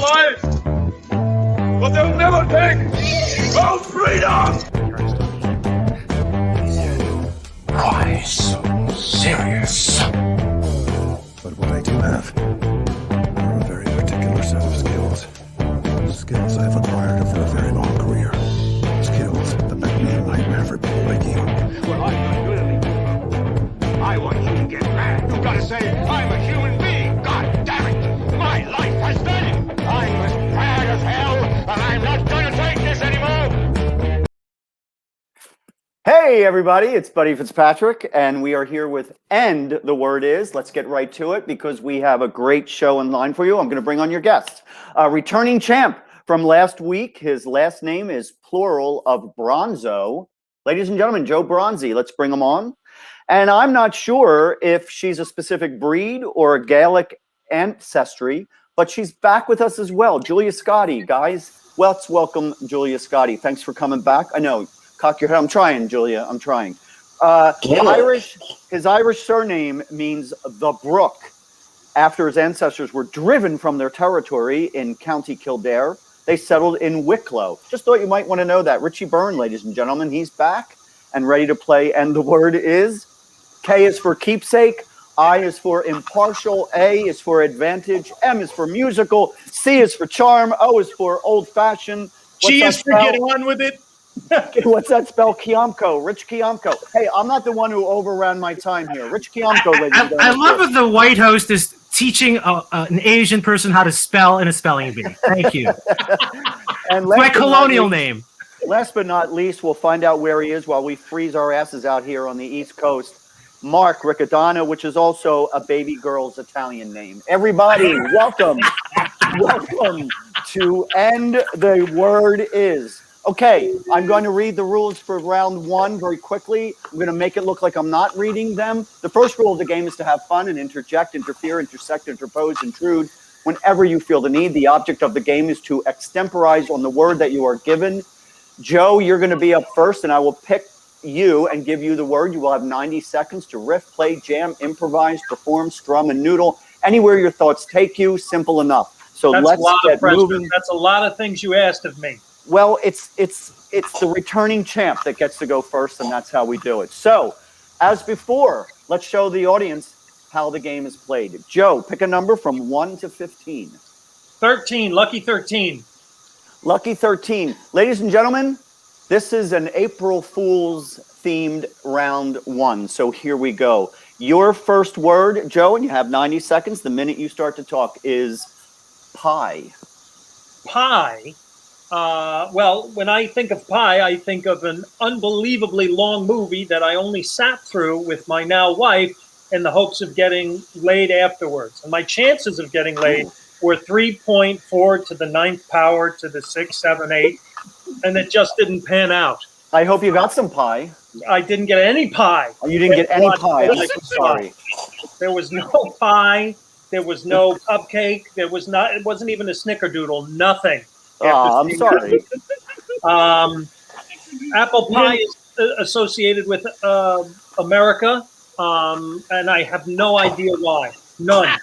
life, but they'll never take our freedom! Why so serious? But what I do have are a very particular set of skills. Skills I've acquired over a very long career. Skills that make me a nightmare for people like you. Well, I'm not really. I want you to get mad. You gotta say, I'm a human being. God damn it! My life has value. I'm as mad as hell, and I'm not gonna take this anymore. Hey everybody, it's Buddy Fitzpatrick, and we are here with And the Word Is. Let's get right to it because we have a great show in line for you. I'm going to bring on your guest, returning champ from last week. His last name is plural of Bronzo. Ladies and gentlemen, Joe Bronzy. Let's bring him on. And I'm not sure if she's a specific breed or a Gaelic ancestry, but she's back with us as well. Julia Scotti, guys. Let's welcome Julia Scotti. Thanks for coming back. I know. Cock your head. I'm trying, Julia. I'm trying. His Irish surname means the brook, after his ancestors were driven from their territory in County Kildare. They settled in Wicklow. Just thought you might want to know that. Richie Byrne, ladies and gentlemen, he's back and ready to play. And the word is, K is for keepsake, I is for impartial, A is for advantage, M is for musical, C is for charm, O is for old-fashioned. G is for get on with it. What's that spell? Kiamko, Rich Kiamko. Hey, I'm not the one who overran my time here. Rich Kiamko, ladies and gentlemen. I love that the white host is teaching an Asian person how to spell in a spelling bee. Thank you. And my colonial name. Last but not least, we'll find out where he is while we freeze our asses out here on the East Coast. Mark Riccadonna, which is also a baby girl's Italian name. Everybody, welcome. Welcome to And the Word Is. Okay, I'm going to read the rules for round one very quickly. I'm going to make it look like I'm not reading them. The first rule of the game is to have fun and interject, interfere, intersect, interpose, intrude whenever you feel the need. The object of the game is to extemporize on the word that you are given. Joe, you're going to be up first, and I will pick you and give you the word. You will have 90 seconds to riff, play, jam, improvise, perform, strum, and noodle. Anywhere your thoughts take you, simple enough. So let's get moving. That's a lot of things you asked of me. Well, it's the returning champ that gets to go first, and that's how we do it. So, as before, let's show the audience how the game is played. Joe, pick a number from 1 to 15. 13, lucky 13. Lucky 13. Ladies and gentlemen, this is an April Fool's themed round one. So here we go. Your first word, Joe, and you have 90 seconds. The minute you start to talk is pie. Pie? Well, when I think of pie, I think of an unbelievably long movie that I only sat through with my now wife in the hopes of getting laid afterwards. And my chances of getting laid were 3.4 to the 9th power to the 6, 7, 8, and it just didn't pan out. I hope you got some pie. I didn't get any pie. Oh, you didn't get any pie. I'm sorry. There was no pie. There was no cupcake. There was not. It wasn't even a snickerdoodle. Nothing. Oh, I'm sorry. Apple pie is associated with America, and I have no idea why. None.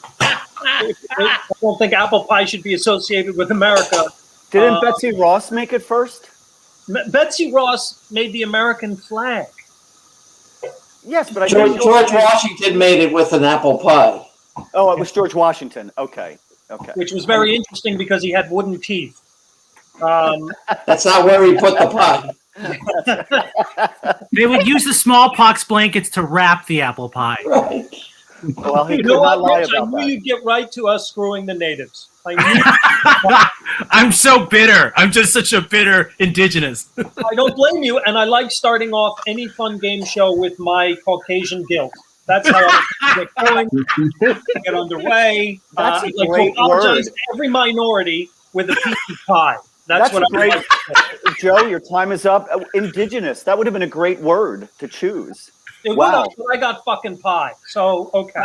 I don't think apple pie should be associated with America. Didn't Betsy Ross make it first? Betsy Ross made the American flag. Yes, but I George Washington made it with an apple pie. Oh, it was George Washington. Okay. Which was very interesting because he had wooden teeth. That's not where he put the pie. They would use the smallpox blankets to wrap the apple pie. Right. Well, he could not lie about that. I knew you'd get right to us screwing the natives. I'm so bitter. I'm just such a bitter indigenous. I don't blame you, and I like starting off any fun game show with my Caucasian guilt. That's how I get going, get underway. That's a like great to apologize word. to every minority with a piece of pie. That's what great. I'm like. Joe, your time is up. Indigenous. That would have been a great word to choose. It Wow. would have, but I got fucking pie. So okay.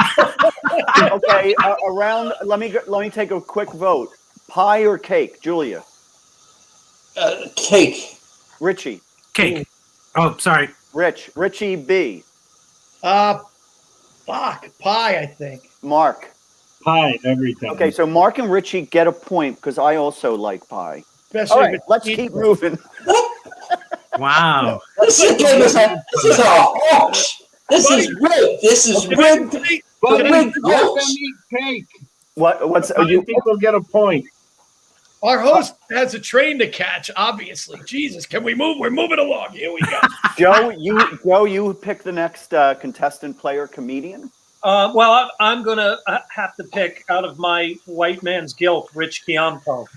Okay, around. Let me take a quick vote. Pie or cake, Julia? Cake. Richie. Cake. Oh, sorry. Richie B. Pie, I think. Mark. Pie every time. Okay, so Mark and Richie get a point because I also like pie. Especially All if right, it's let's cheap. keep moving. Wow. This is a hoax. This is rigged. This is rigged. But The we rigged let them hoax. eat cake. What's I you? think we'll get a point. Our host has a train to catch, obviously. Jesus, can we move? We're moving along. Here we go. Joe, you pick the next contestant, player, comedian. Well, I'm going to have to pick out of my white man's guilt, Rich Chiampo.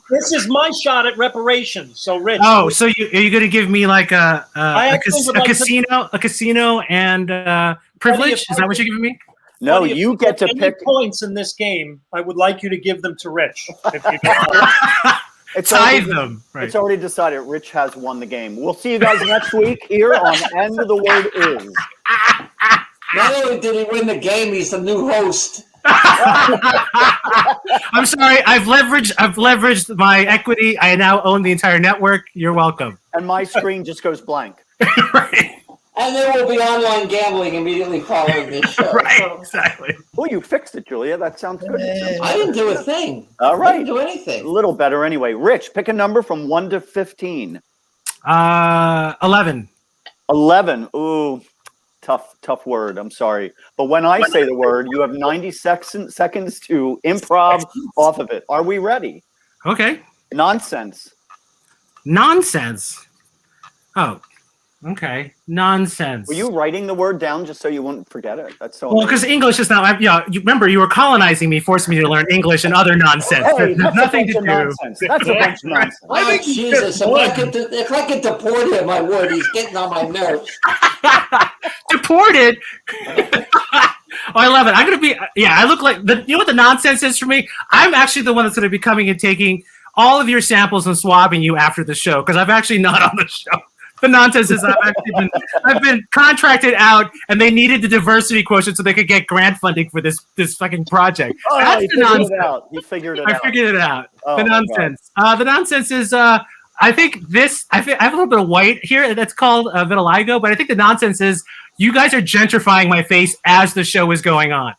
This is my shot at reparations. So, Rich. Oh, so are you going to give me like a casino and privilege? Is that what you're giving me? No, you get to any pick. points in this game. I would like you to give them to Rich. If you Tithe them. Right. It's already decided. Rich has won the game. We'll see you guys next week here on End of the Word Is. Not only did he win the game, he's the new host. I'm sorry. I've leveraged my equity. I now own the entire network. You're welcome. And my screen just goes blank. Right. And there will be online gambling immediately following this show. Right. Exactly. Oh, you fixed it, Julia. That sounds good. I didn't do a thing. All I right. didn't do anything. A little better anyway. Rich, pick a number from 1 to 15. 11. 11. Ooh, tough word. I'm sorry. But when I say the word, you have 90 seconds to improv off of it. Are we ready? Okay. Nonsense. Nonsense. Oh. Okay. Nonsense. Were you writing the word down just so you wouldn't forget it? That's so. Well, because English is not. You remember, you were colonizing me, forcing me to learn English and other nonsense. Hey, There's nothing to do. Nonsense. That's a bunch of nonsense. I think Jesus, if I could deport him, I would. He's getting on my nerves. Deported. Oh, I love it. I'm gonna be. Yeah, I look like you know what the nonsense is for me. I'm actually the one that's gonna be coming and taking all of your samples and swabbing you after the show because I'm actually not on the show. The nonsense is I've been contracted out, and they needed the diversity quotient so they could get grant funding for this fucking project. Oh, That's the nonsense. He figured it I out. figured it out. Oh, The my nonsense. The nonsense is I think I have a little bit of white here that's called vitiligo, but I think the nonsense is you guys are gentrifying my face as the show is going on.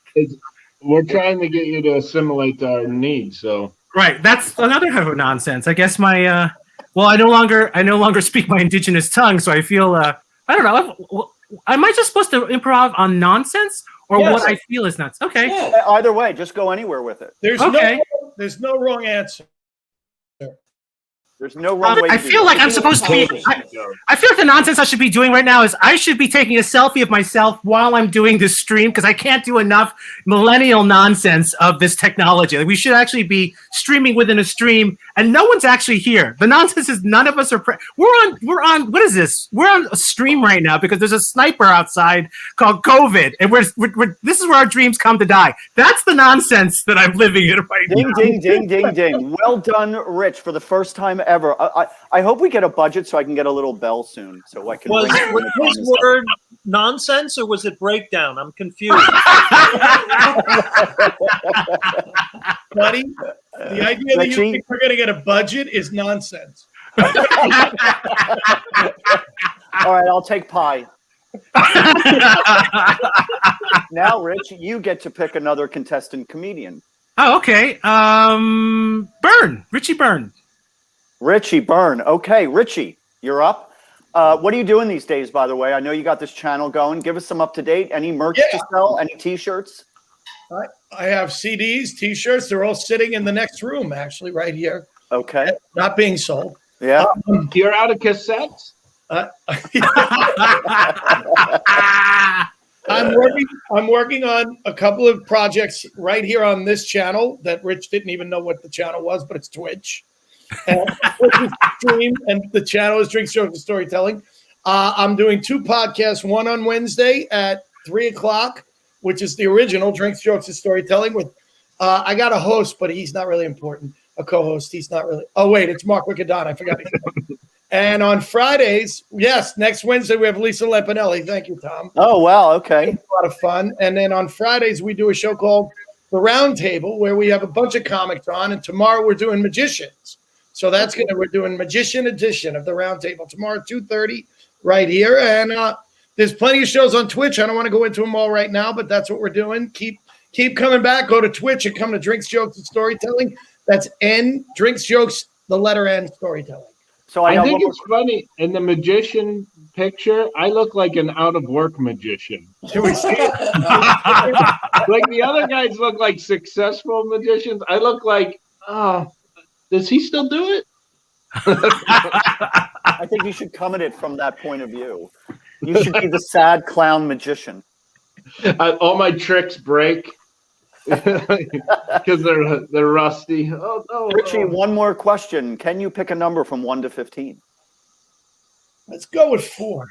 We're trying to get you to assimilate our needs. So Right. That's another kind of nonsense. I guess my well, I no longer speak my indigenous tongue, so I feel I don't know. Am I just supposed to improv on nonsense or Yes. what I feel is nuts? Okay. Yeah. Either way, just go anywhere with it. There's no wrong answer. There's no wrong way. I to do feel that. like I'm supposed to be. I feel like the nonsense I should be doing right now is I should be taking a selfie of myself while I'm doing this stream because I can't do enough millennial nonsense of this technology. Like we should actually be streaming within a stream, and no one's actually here. The nonsense is none of us are. We're on. What is this? We're on a stream right now because there's a sniper outside called COVID, and we're this is where our dreams come to die. That's the nonsense that I'm living in right Ding, now. ding, ding, ding, ding. Well done, Rich, for the first time ever. I hope we get a budget so I can get a little bell soon so I can. Was bring his word nonsense or was it breakdown? I'm confused. Buddy, the idea that you Richie? think we're going to get a budget is nonsense. All right, I'll take pie. Now, Rich, you get to pick another contestant comedian. Oh, okay. Richie Byrne. Richie Byrne. Okay, Richie, you're up. What are you doing these days, by the way? I know you got this channel going. Give us some up to date. Any merch to sell? Any T-shirts? I have CDs, T-shirts. They're all sitting in the next room, actually, right here. Okay. Not being sold. Yeah. you're out of cassettes. I'm working on a couple of projects right here on this channel that Rich didn't even know what the channel was, but it's Twitch. Stream, and the channel is Drink Strokes and Storytelling. I'm doing 2 podcasts, one on Wednesday at 3:00, which is the original Drink Strokes and Storytelling with I got a host, but he's not really important. A co-host, he's not really. Oh wait, it's Mark Riccadonna. I forgot. And on Fridays, yes, next Wednesday we have Lisa Lampanelli. Thank you, Tom. Oh, wow. Okay. It's a lot of fun. And then on Fridays we do a show called The Round Table where we have a bunch of comics on. And tomorrow we're doing magicians. So we're doing Magician Edition of The Round Table tomorrow, 2:30, right here. And There's plenty of shows on Twitch. I don't want to go into them all right now, but that's what we're doing. Keep coming back. Go to Twitch and come to Drinks, Jokes, and Storytelling. That's N, Drinks, Jokes, the letter N, Storytelling. So I think it's funny in the magician picture. I look like an out of work magician. Can we see it? Like the other guys look like successful magicians. I look like, does he still do it? I think you should come at it from that point of view. You should be the sad clown magician. All my tricks break because they're rusty. Richie, one more question. Can you pick a number from 1 to 15? Let's go with 4.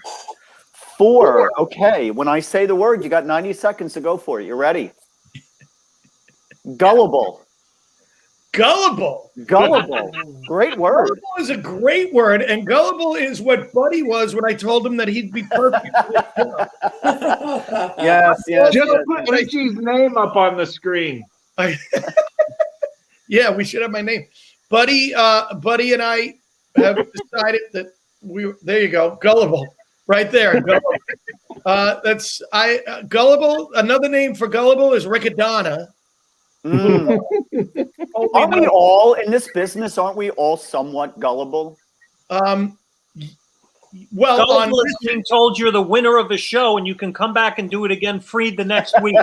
4. Okay. When I say the word, you got 90 seconds to go for it. You ready? Gullible. Gullible. Gullible. Great word. Gullible is a great word, and gullible is what Buddy was when I told him that he'd be perfect. Yes. Just put Richie's name up on the screen. Yeah, we should have my name. Buddy and I have decided that there you go. Gullible. Right there. Gullible. Gullible. Another name for gullible is Riccadonna. Aren't we all in this business? Aren't we all somewhat gullible? Well, Gullible is being told you're the winner of a show and you can come back and do it again free the next week.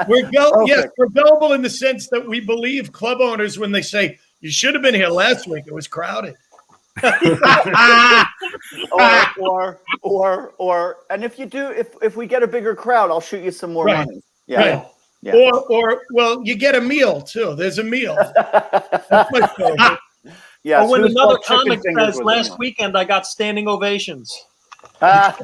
We're gullible in the sense that we believe club owners when they say you should have been here last week. It was crowded. or and if you do, if we get a bigger crowd, I'll shoot you some more money. Yeah. Right. Yeah. Or you get a meal too. There's a meal. That's my favorite. Yes. Or when another comic says, last weekend I got standing ovations. But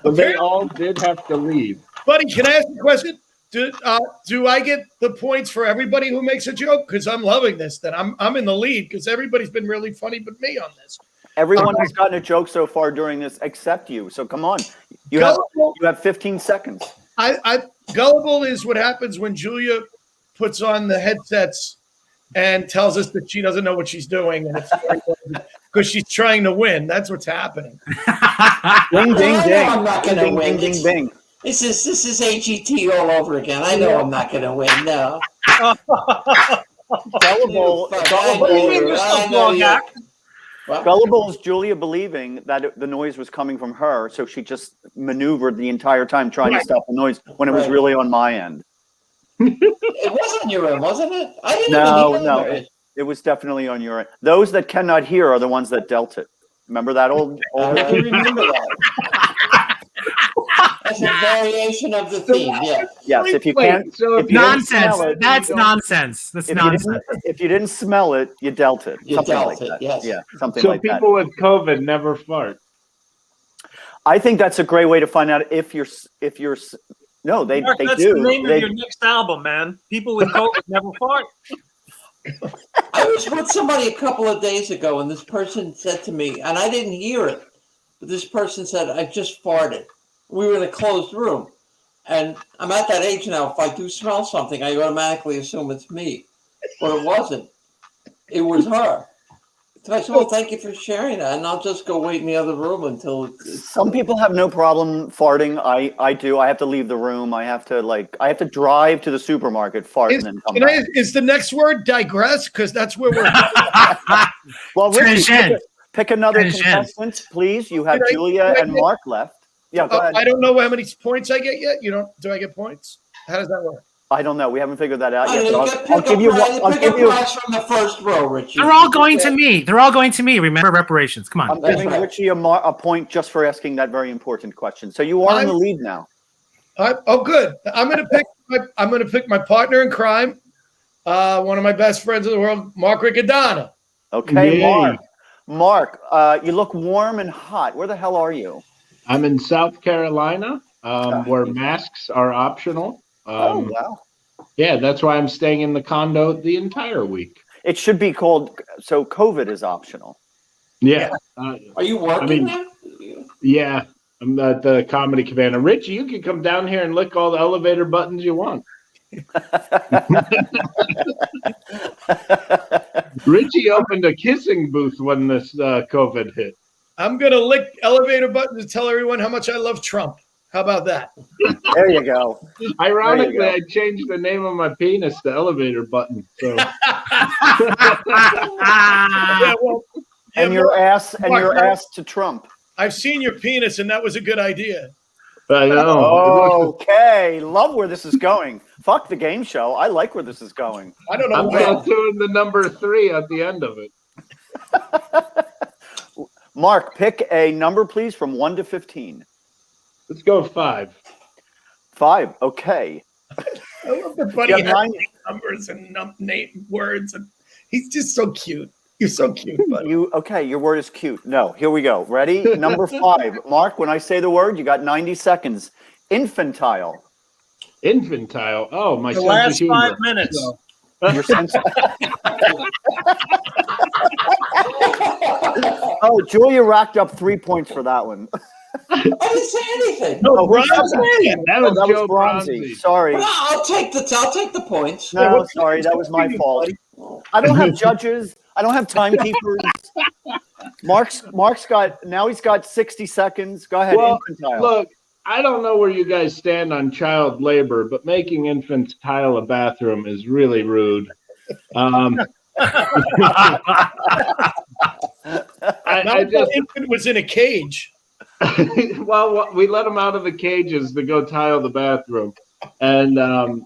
they all did have to leave. Buddy, can I ask you a question? Do I get the points for everybody who makes a joke? Because I'm loving this. That I'm in the lead because everybody's been really funny but me on this. Everyone has gotten a joke so far during this except you. So come on. You have 15 seconds. Gullible is what happens when Julia puts on the headsets and tells us that she doesn't know what she's doing, and it's because she's trying to win. That's what's happening. Ding, ding, ding. I'm not going to win. Ding, ding, ding. This is AGT all over again. I know I'm not going to win. No. Gullible is Julia believing that the noise was coming from her, so she just maneuvered the entire time trying to stop the noise when it was really on my end. It wasn't your end, wasn't it? I didn't No. It was definitely on your end. Those that cannot hear are the ones that dealt it. Remember that old I remember that. That's a variation of the theme, yeah. Yes, if you can't. Nonsense. That's nonsense. That's nonsense. If you didn't smell it, you dealt it. You dealt it, yes. Yeah, something So like that. people with COVID never fart. I think that's a great way to find out if you're. No, they Mark, they that's do. the name of your next album, man. People with COVID never fart. I was with somebody a couple of days ago, and this person said to me, and I didn't hear it, but this person said, I just farted. We were in a closed room. And I'm at that age now, if I do smell something, I automatically assume it's me. But it wasn't. It was her. So I said, well, thank you for sharing that. And I'll just go wait in the other room until it's Some people have no problem farting. I do. I have to leave the room. I have to drive to the supermarket, fart, and then come back. Is the next word digress? Because that's where we're Well, Richie, Transition. pick another Transition. contestant, please. You have Julia and Mark left. Yeah, go ahead. I don't know how many points I get yet. Do I get points? How does that work? I don't know. We haven't figured that out yet. I'll give you prize from the first row, Richie. They're all going to me. They're all going to me. Remember reparations. Come on. I'm giving Richie a point just for asking that very important question. So you are in the lead now. Good. I'm gonna pick my partner in crime, one of my best friends in the world, Mark Riccadonna. Okay, Yay. Mark, you look warm and hot. Where the hell are you? I'm in South Carolina, where masks are optional. Wow. Yeah, that's why I'm staying in the condo the entire week. It should be called, so COVID is optional. Yeah. Are you working now? Yeah, I'm at the Comedy Cabana. Richie, you can come down here and lick all the elevator buttons you want. Richie opened a kissing booth when this COVID hit. I'm gonna lick elevator button to tell everyone how much I love Trump. How about that? There you go. Ironically, go. I changed the name of my penis to elevator button. So Yeah, well, And yeah, your ass and Mark, your Mark, ass to Trump. I've seen your penis, and that was a good idea. I know. Okay, love where this is going. Fuck the game show. I like where this is going. I don't know I'm why. not doing the number 3 at the end of it. Mark, pick a number, please, from 1 to 15. Let's go 5. 5. Okay. I love the buddy You have has 9. numbers and name words, and he's just so cute. You're so cute, buddy. Your word is cute. No, here we go. Ready? Number 5. Mark, when I say the word, you got 90 seconds. Infantile. Infantile. Oh, my The sense last of humor. 5 minutes. So, Your sense. Oh, Julia racked up 3 points for that one. I didn't say anything. No, Oh, Bronze. that was Joe Bronzy. Bronzy. Sorry. Well, I'll take the points. No, sorry, that was my fault. I don't have judges. I don't have timekeepers. Mark's got 60 seconds. Go ahead, Well, infantile. look, I don't know where you guys stand on child labor, but making infants tile a bathroom is really rude. Not I that infant was in a cage. well, we let them out of the cages to go tile the bathroom. And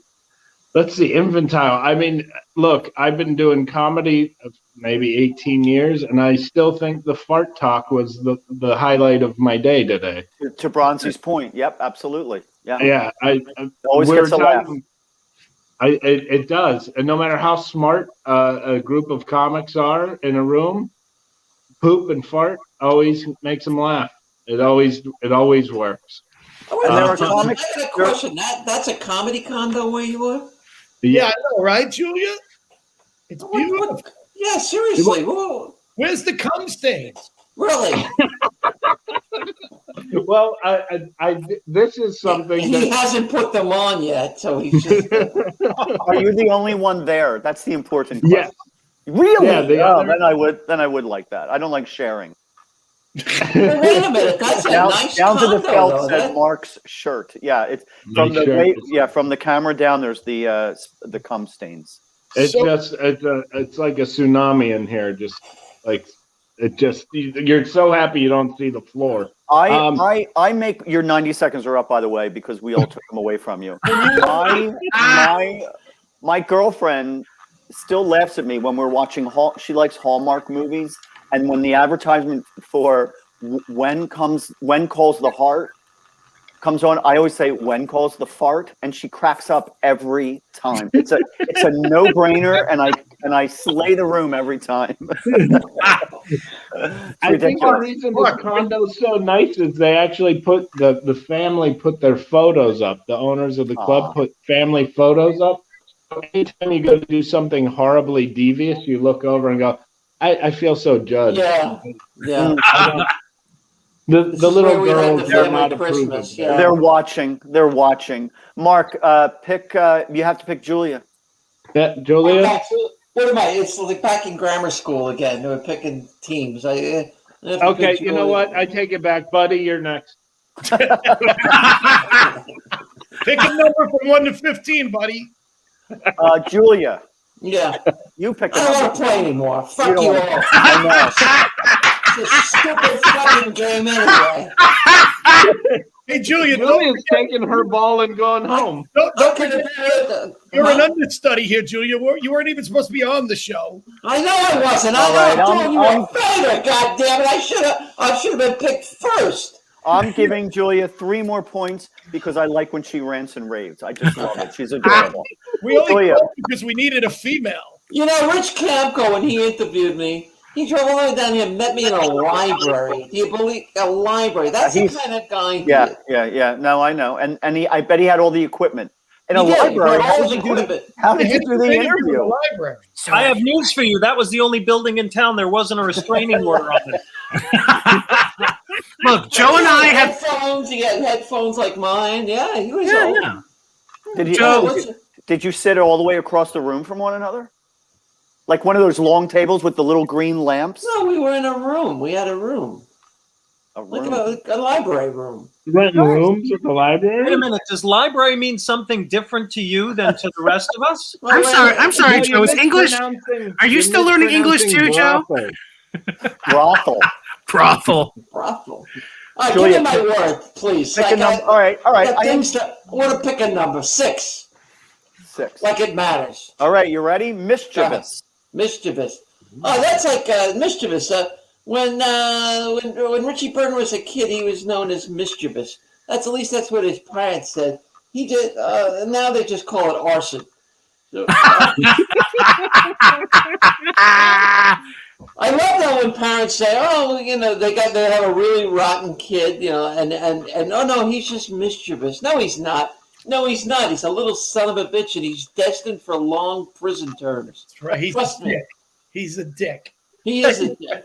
let's see, infantile. I mean, look, I've been doing comedy maybe 18 years, and I still think the fart talk was the highlight of my day today. To Bronzy's point. Yep, absolutely. Yeah. Yeah, I Always we're gets a laugh. talking- it does. And no matter how smart a group of comics are in a room, poop and fart always makes them laugh. It always works. Oh, And there are I got comics- a question. That's a comedy condo where you are? Yeah, I know, right, Julia? It's beautiful. Yeah, seriously. Whoa. Where's the cum stains? Really? Well, this is something He that hasn't put them on yet, so he's just. Are you the only one there? That's the important question. yes. Really? Yeah, the Oh, other- then I would like that. I don't like sharing. Well, wait a minute. That's a nice down to the condo, felt though. says That- Mark's shirt. Yeah, it's from Nice the shirt. from the camera down. There's the cum stains. It's So- it's like a tsunami in here. Just like you're so happy you don't see the floor. I make your 90 seconds are up, by the way, because we all took them away from you. My girlfriend still laughs at me when we're watching. She likes Hallmark movies, and when the advertisement for when calls the heart comes on, I always say when calls the fart, and she cracks up every time. It's a no-brainer, and I slay the room every time. I think the reason this condo's so nice is they actually put the family put their photos up. The owners of the club put family photos up. So anytime you go to do something horribly devious, you look over and go, I feel so judged. Yeah. Yeah. The This is little where we had girls the are family not Christmas, approving. yeah. They're watching. Mark, pick. You have to pick Julia. Yeah, Julia? What am I? It's like back in grammar school again. We're picking teams. I have to Okay, pick you know Julia. what? I take it back, buddy. You're next. Pick a number from 1 to 15, buddy. Julia, Yeah. you pick a I don't want number. to play anymore. Fuck don't you wanna- all. I know. It's a stupid fucking game anyway. Hey, Julia, Julia's taking her ball and going home. don't Could forget, have been you're an understudy here, Julia. You weren't even supposed to be on the show. I know I wasn't. All right, I'm doing you I'm- a favor. God damn it! I should have been picked first. I'm giving Julia 3 more points because I like when she rants and raves. I just love it. She's adorable. We only Julia. called because we needed a female. You know, Rich Camco, when he interviewed me, he drove all the way down here and met me in a library. Do you believe a library? That's the He's- kind of guy he Yeah, is. yeah. No, I know. And I bet he had all the equipment. In a He did. He library, brought how all did his you do the equipment. how did you do the in interview? the library. I have news for you. That was the only building in town there wasn't a restraining order on it. Look, Joe and I have. headphones. He had headphones like mine. Yeah, he was Yeah, old. yeah. Did you, Joe- did you sit all the way across the room from one another? Like one of those long tables with the little green lamps? No, we were in a room. We had a room. Like a library room. Renting rooms at the library? Wait a minute. Does library mean something different to you than to the rest of us? I'm sorry, No, Joe. Is English? Are you you're still learning English too, Joe? brothel. Brothel. Brothel. All right, Julia, give me my word, please. Pick a number. All right. I want to pick a number. 6. 6. Like it matters. All right, you ready? Mischievous. Mischievous. Oh, that's like mischievous. When Richie Byrne was a kid, he was known as mischievous. At least that's what his parents said. He did. Now they just call it arson. So, I love that when parents say, "Oh, they have a really rotten kid," and oh no, he's just mischievous. No, he's not. No, he's not. He's a little son of a bitch, and he's destined for long prison terms. That's right. Trust me. He's a dick. He is a dick.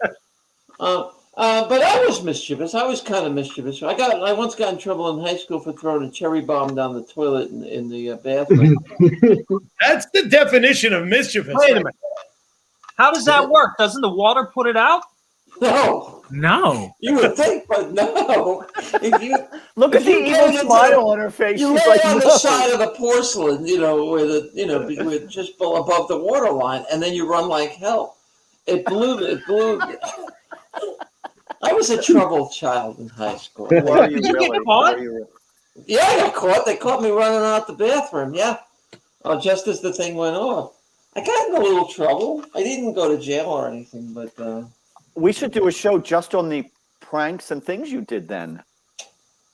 But I was mischievous. I was kind of mischievous. I once got in trouble in high school for throwing a cherry bomb down the toilet in the bathroom. That's the definition of mischievous. Wait a minute. How does that work? Doesn't the water put it out? No. You would think, but no. Look at the evil smile on her face. You She's lay like, on no. the side of the porcelain, with just above the waterline, and then you run like hell. It blew. I was a troubled child in high school. Did you get caught? Yeah, I got caught. They caught me running out the bathroom. Yeah, just as the thing went off. I got in a little trouble. I didn't go to jail or anything, but we should do a show just on the pranks and things you did then.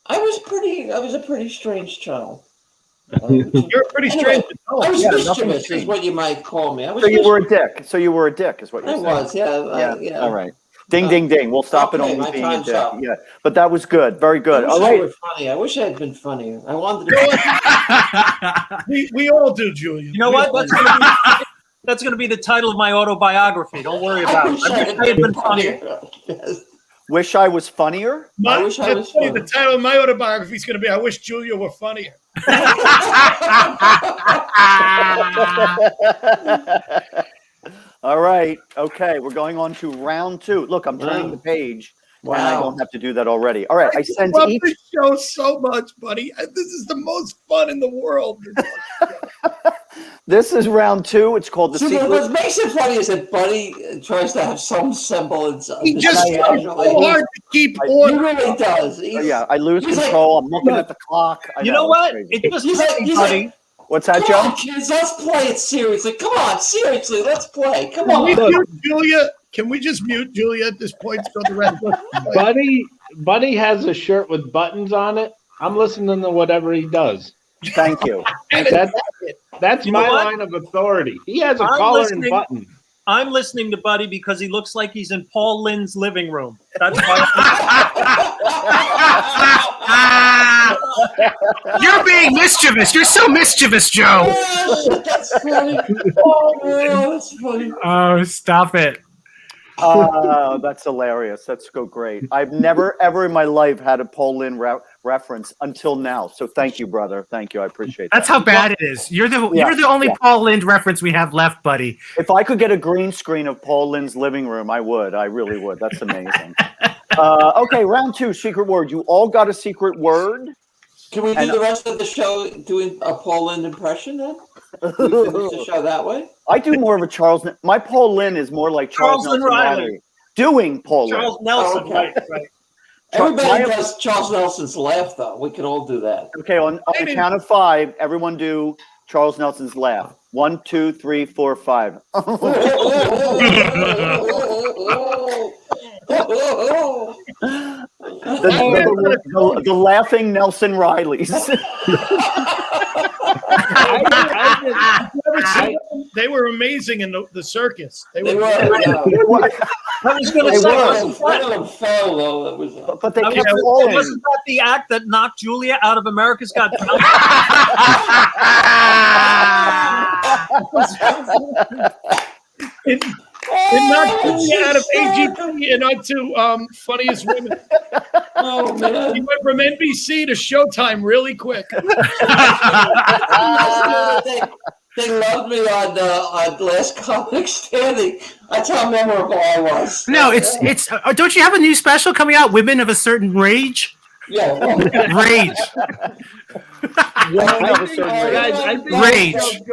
I was a pretty strange child. You're a pretty strange. I was mischievous, is what you might call me. So you were a dick. So you were a dick, is what you're saying. I was, yeah. All right. Ding, ding, ding. We'll stop it on my being a time's dick. up. Yeah, but that was good. Very good. All right. I wish I had been funnier. I wanted to. We all do, Julia. You know what? That's going to be the title of my autobiography. Don't worry about it. I wish I had been funnier. Yes. Wish I was funnier? I wish I was funnier. The title of my autobiography is going to be I Wish Julia Were Funnier. All right. Okay. We're going on to round 2. Look, I'm turning the page. Wow. And I don't have to do that already. All right. I sent love each. this show so much, buddy. This is the most fun in the world. This is round 2. It's called the secret. What makes it funny is that Buddy tries to have some semblance of He just tries so hard to keep order. He really does. I lose control. I'm looking at the clock. You know what? It just funny. What's that, Come on, Joe? kids, let's play it seriously. Come on, seriously, let's play. Come Can we on. mute Julia? Can we just mute Julia at this point so the rest of us Buddy has a shirt with buttons on it. I'm listening to whatever he does. Thank you. That's my line of authority. He has a collar and buttons. I'm listening to Buddy because he looks like he's in Paul Lynde's living room. That's why. You're being mischievous. You're so mischievous, Joe. Oh, that's funny. Oh, that's funny. Oh, stop it. That's hilarious. That's so great. I've never, ever in my life had a Paul Lynde reference until now. So thank you, brother. Thank you. I appreciate that. That's how bad it is. You're the only Paul Lynde reference we have left, buddy. If I could get a green screen of Paul Lynde's living room, I would. I really would. That's amazing. Okay, round 2, secret word. You all got a secret word? Can we do the rest of the show doing a Paul Lynde impression then? Can we finish the show that way? I do more of a Charles. My Paul Lynde is more like Charles Nelson Riley. Doing Paul Charles Lynde. Nelson, okay. right. Everybody does Charles Nelson's laugh, though. We can all do that. Okay, on the count of 5, everyone do Charles Nelson's laugh. 1, 2, 3, 4, 5. The laughing Nelson Rileys. They were amazing in the circus. They were. I was going to say, one of them fell, though. But they kept falling. Wasn't that the act that knocked Julia out of America's Got Talent? It knocked pulling out of AGP and onto funniest women. Oh man. He went from NBC to Showtime really quick. They loved me on Last Comic Standing. That's how memorable I was. No, it's don't you have a new special coming out? Women of a Certain Rage. Yeah. Rage. Rage.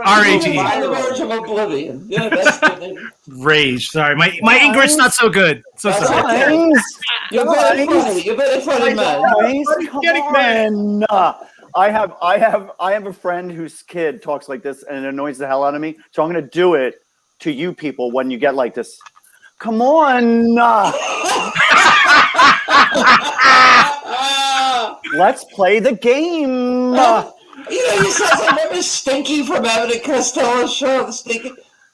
R-A-G-E. On the verge of oblivion. Yeah, that's the name. Rage. Sorry, my English's not so good. So That's sorry. okay. You're very funny. You're very funny, man. Come on. I have a friend whose kid talks like this and it annoys the hell out of me. So I'm going to do it to you people when you get like this. Come on. Let's play the game. You said remember Stinky from Abbott and Costello's show? Stinky.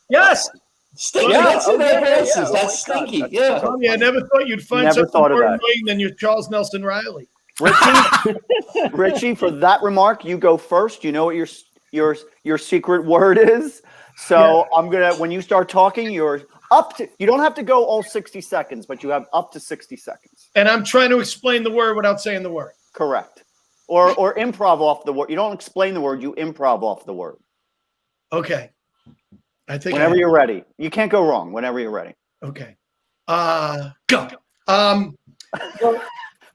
Yes. Stinky. Yeah, That's who okay, their yeah, voices. yeah. Oh That's my God, Stinky. that's Yeah. Tony, I never thought you'd find Never something thought of more that. annoying than your Charles Nelson Riley. Richie, for that remark, you go first. You know what your secret word is. So I'm gonna when you start talking, you're up to. You don't have to go all 60 seconds, but you have up to 60 seconds. And I'm trying to explain the word without saying the word. Correct. Or improv off the word. You don't explain the word. You improv off the word. Okay. I think Whenever you're ready, you can't go wrong. Whenever you're ready, Okay. Go.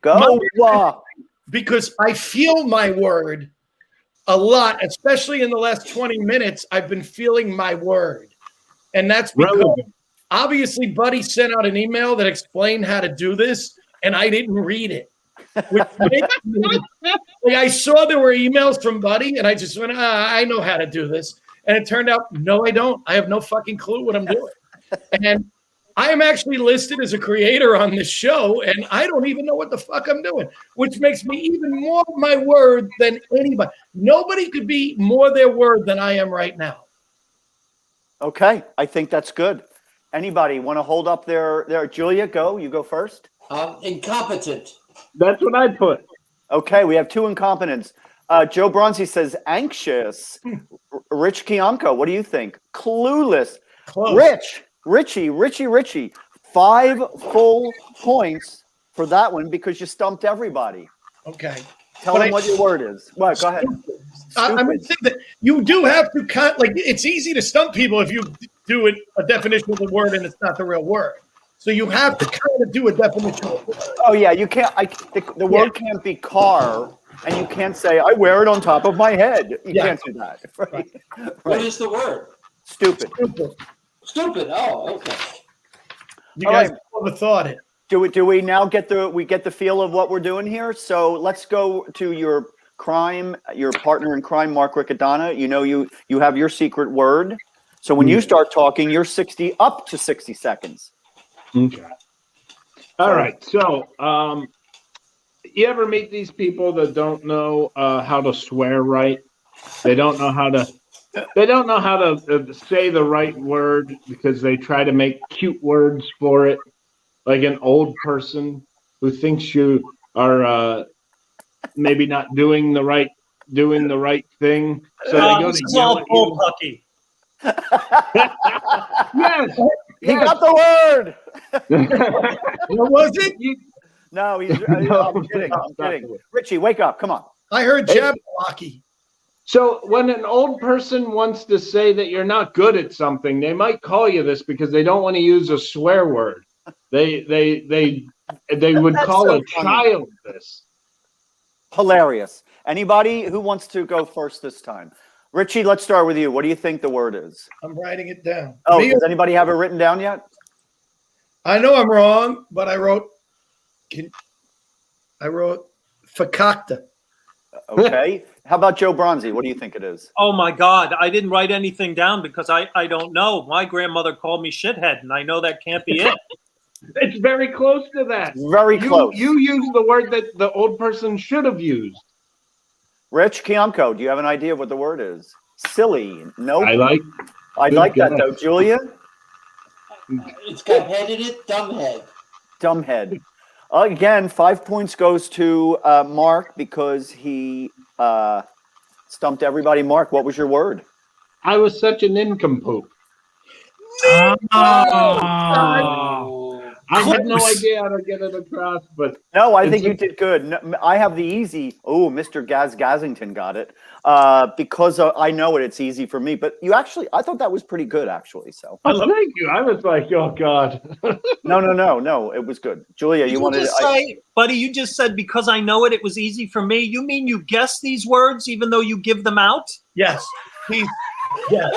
go. Because I feel my word a lot, especially in the last 20 minutes. I've been feeling my word. And that's because obviously Buddy sent out an email that explained how to do this, and I didn't read it. Which makes me, like, I saw there were emails from Buddy, and I just went, I know how to do this. And it turned out, no, I don't. I have no fucking clue what I'm doing. And I am actually listed as a creator on this show, and I don't even know what the fuck I'm doing, which makes me even more my word than anybody. Nobody could be more their word than I am right now. Okay, I think that's good. Anybody want to hold up their Julia? Go. You go first. Incompetent. That's what I put. Okay, we have two incompetents. Joe Bronzy says anxious. Rich Kiamko, what do you think? Clueless. Close. Richie. 5 full points for that one because you stumped everybody. Okay. Tell them what your word is. What? Go ahead. I mean, think that you do have to like. It's easy to stump people if you do a definition of the word and it's not the real word. So you have to kind of do a definition of the word. Oh yeah, you can't. The word can't be car, and you can't say I wear it on top of my head. You can't do that. Right? What is the word? Stupid. Stupid. Oh, okay. You guys overthought it. Do we now get the feel of what we're doing here? So let's go to your partner in crime, Mark Riccadonna. You know you have your secret word. So when you start talking, you're up to 60 seconds. Okay. All right. So, you ever meet these people that don't know how to swear right? They don't know how to say the right word because they try to make cute words for it, like an old person who thinks you are maybe not doing the right thing. So they go This to is yell all at bull you. pucky. Yes. He got the word. What was it? No, I'm kidding. Richie, wake up. Come on. I heard Jabberwocky. So when an old person wants to say that you're not good at something, they might call you this because they don't want to use a swear word. They would call so a child this. Hilarious. Anybody who wants to go first this time? Richie, let's start with you. What do you think the word is? I'm writing it down. Oh, does anybody have it written down yet? I know I'm wrong, but I wrote fakakta. Okay. How about Joe Bronzy? What do you think it is? Oh my God, I didn't write anything down because I don't know. My grandmother called me shithead, and I know that can't be it. It's very close to that. Very close. You used the word that the old person should have used. Rich Kiamko, do you have an idea of what the word is? Silly. Nope. I like that though. Julia? It's got head in it. Dumbhead. Dumbhead. Again, 5 points goes to Mark because he stumped everybody. Mark, what was your word? I was such an nincompoop. Oh. I had no Close. idea how to get it across, but No, I It's think a- you did good. No, I have the easy. Oh, Mr. Gazington got it. Because I know it, it's easy for me. But you actually, I thought that was pretty good, actually. So oh, thank you. I was like, oh God. no, it was good. Julia, Did you you wanted just to. say, buddy, you just said because I know it, it was easy for me. You mean you guess these words even though you give them out? Yes. He's yeah.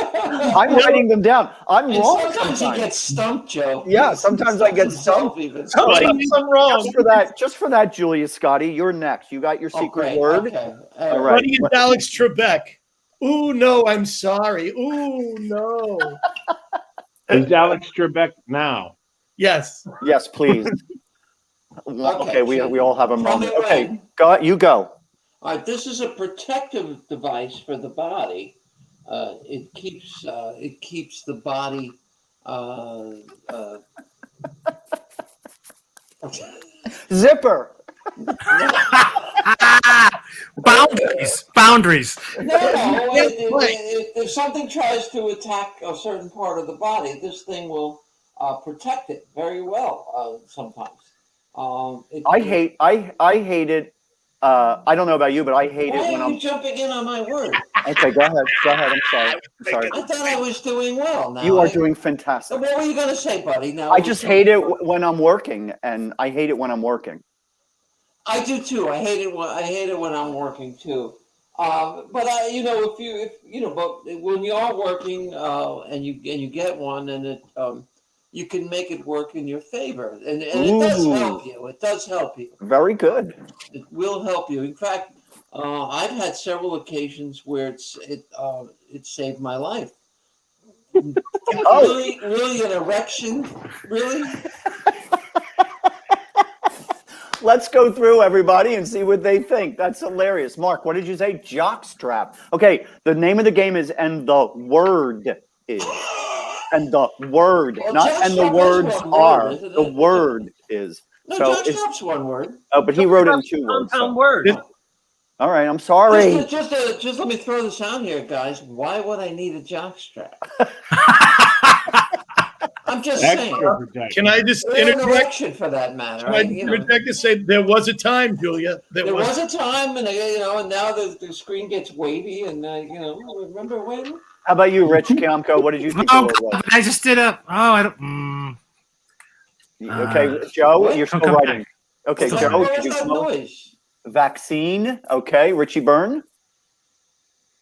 I'm writing them down. I'm And wrong sometimes sometimes. he gets stumped, Joe. Yeah, sometimes I get stumped. Even. Sometimes I'm wrong. Just for that, Julia Scotty, you're next. You got your Oh, secret great. word. Okay. All right. Buddy is Alex Trebek. Ooh, no, I'm sorry. Ooh, no. Is Alex Trebek now? Yes. Yes, please. Okay, we all have a Tell me moment. Okay, when. you go. All right, this is a protective device for the body. It keeps the body. Zipper. Boundaries. No, if something tries to attack a certain part of the body, this thing will protect it very well. Sometimes. I hate it. I don't know about you, but I hate Why it when are you I'm. jumping in on my word? Okay, go ahead. I'm sorry. I thought I was doing well. Now You are I- doing So fantastic. what were you going to say, buddy? Now I just hate it when I'm working, and I hate it when I'm working. I do too. I hate it when I'm working too. But but when you are working and you get one, and it you can make it work in your favor, and it does Ooh. help you. It does help you. Very good. It will help you. In fact, I've had several occasions where it saved my life. Oh. Really an erection? Really? Let's go through everybody and see what they think. That's hilarious. Mark, what did you say? Jockstrap. Okay, the name of the game is and the word is. And the word, Well, not and the jockstrap is words one word, are. isn't The it? word is. No, So it's, jockstrap's one word. oh, but he wrote in two words. Compound So. word. All right, I'm sorry. Just let me throw this out here, guys. Why would I need a jockstrap? I'm just saying. Extra protection. Can I just Or an interject? erection, for that matter. Can I interject to say there was a time, Julia? There was a time, and and now the screen gets wavy, and remember when? How about you, Rich Kiamko? What did you think? Oh, the word was? I just did a. Oh, I don't. Okay, Joe, what? you're still Come writing. back. Okay, What Joe, was did you that come up? noise? Vaccine. Okay, Richie Byrne.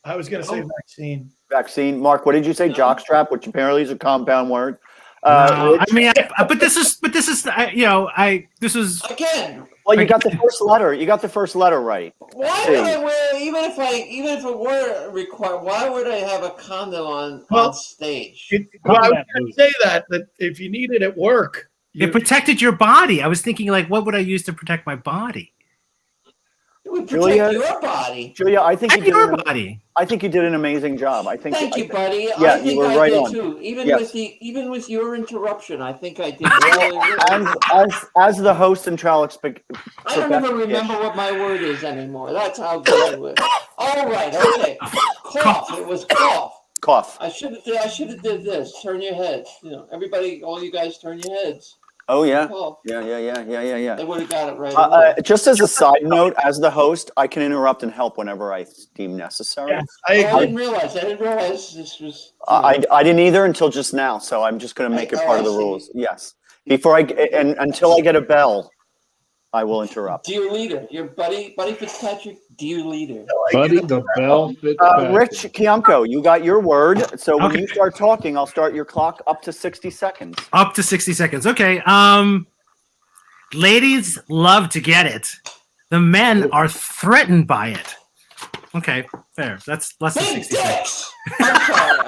I was going to say vaccine. Vaccine. Mark, what did you say? Jockstrap, which apparently is a compound word. No, Rich? I mean, but this is, this is Again. Well, you got the first letter. You got the first letter right. Why would I wear even if it were required? Why would I have a condom on stage? Well, I was going to say that if you need it at work, it protected your body. I was thinking, like, what would I use to protect my body? It would protect Julia, your body. Julia, I think you did. Your body. I think you did an amazing job. I think. Thank you, buddy. Yeah, I think you were I right did on. too. Yes. Even with your interruption, I think I did really. As the host and trial I don't even remember what my word is anymore. That's how good I was. All right, okay. Cough. It was cough. Cough. I should have did this. Turn your heads. Everybody, all you guys, turn your heads. Oh yeah. Cough. Yeah. They would have got it right away. Just as a side note, as the host, I can interrupt and help whenever I deem necessary. Yes, I didn't realize this was. I didn't either until just now, so I'm just going to make it part of the rules. Yes. Before until I get a bell, I will interrupt. Dear leader, your buddy Fitzpatrick, dear leader. Buddy the Bell Fitzpatrick. Rich Kiamko, you got your word. So when you start talking, I'll start your clock up to 60 seconds. Up to 60 seconds. Okay. Ladies love to get it. The men are threatened by it. Okay, fair. That's less than Big 60 seconds. dicks. I'm sorry.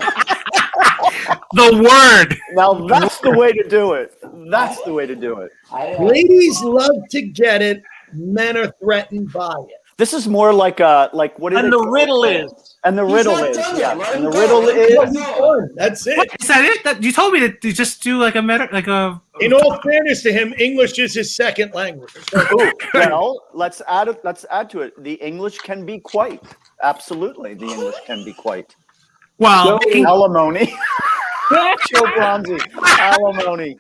The word. Now that's the way to do it. That's the way to do it. Ladies love to get it. Men are threatened by it. This is more like what is it? And the riddle is. And the He's riddle not is, done yeah. yet. Let And the him go. riddle Let him is. go. That's it. What, is that it? You told me to just do like a. In all fairness to him, English is his second language. Ooh, well, let's add to it. The English can be quite. Absolutely, the English can be quite. Well, Alimony. Joe Bronzy, alimony.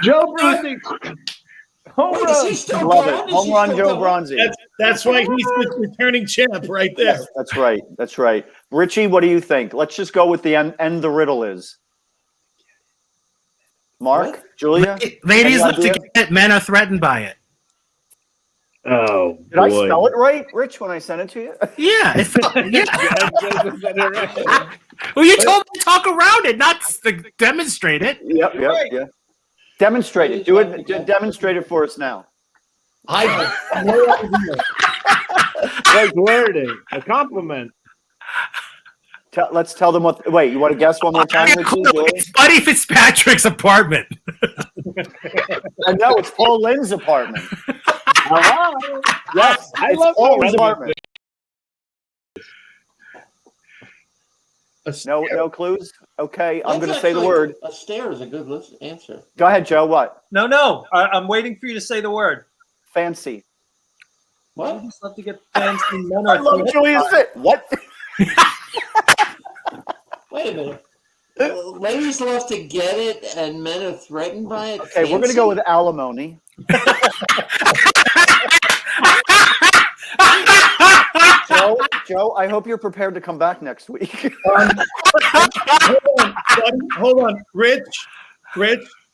Joe Bronzy. Home Wait, is run. he still Love around? it. Is Home he run, still Joe going? Bronzy. That's why he's the returning champ right there. Yes, that's right. That's right. Richie, what do you think? Let's just go with the end the riddle is. Mark, What? Julia? Ladies Any love to idea? get it. Men are threatened by it. Oh, Did I spell it right, Rich, when I sent it to you? Yeah. Yeah. it? Well, you told me to talk around it, not to demonstrate it. Yep. Yeah. Demonstrate it. Do it. Demonstrate it for us now. I have no idea. Like wording, a compliment. Let's tell them what. Wait, you want to guess one more time, Richie? Julia? It's Buddy Fitzpatrick's apartment. I know it's Paul Lynn's apartment. Yes, I it's love Paul how Lynn's apartment. A No stare. clues. Okay, I'm That's going to say the actually- word. A stare is a good answer. Go ahead, Joe. What? No. I'm waiting for you to say the word. Fancy. What? Ladies love to get fancy. Men I are love threatened. Julia's fit. What? Wait a minute. Ladies love to get it, and men are threatened by it. Okay, we're going to go with alimony. Joe, I hope you're prepared to come back next week. Hold on. Rich,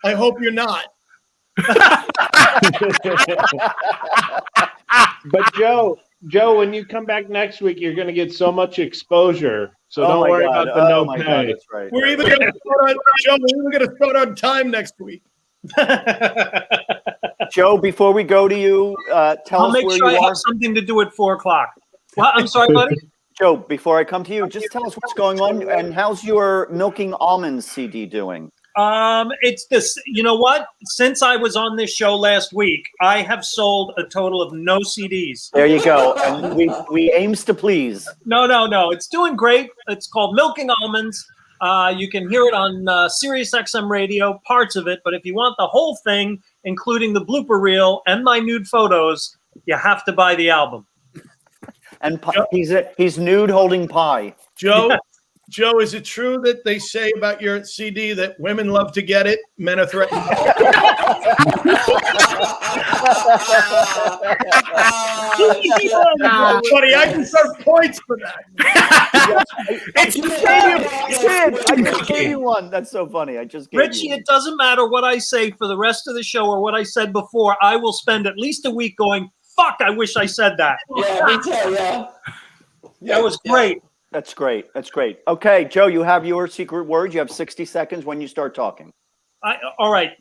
I hope you're not. But Joe, when you come back next week, you're going to get so much exposure. So Oh don't my worry God. about the no my pay. God, that's right. We're even going to start on Joe. We're even going to start on time next week. Joe, before we go to you, tell I'll us make where sure I you are. have something to do at 4:00. Well, I'm sorry, buddy. Joe, before I come to you, just tell us what's going on and how's your Milking Almonds CD doing? It's this. You know what? Since I was on this show last week, I have sold a total of no CDs. There you go. And we aims to please. No. It's doing great. It's called Milking Almonds. You can hear it on Sirius XM radio, parts of it. But if you want the whole thing, including the blooper reel and my nude photos, you have to buy the album. And he's nude holding pie. Joe, is it true that they say about your CD that women love to get it, men are threatened? Buddy, I deserve points for that. I just gave you one. That's so funny. I just gave Richie, you one. it doesn't matter what I say for the rest of the show or what I said before. I will spend at least a week going, fuck, I wish I said that. Yeah, me too. Yeah. That was great. That's great. That's great. Okay, Joe, you have your secret word. You have 60 seconds when you start talking. All right.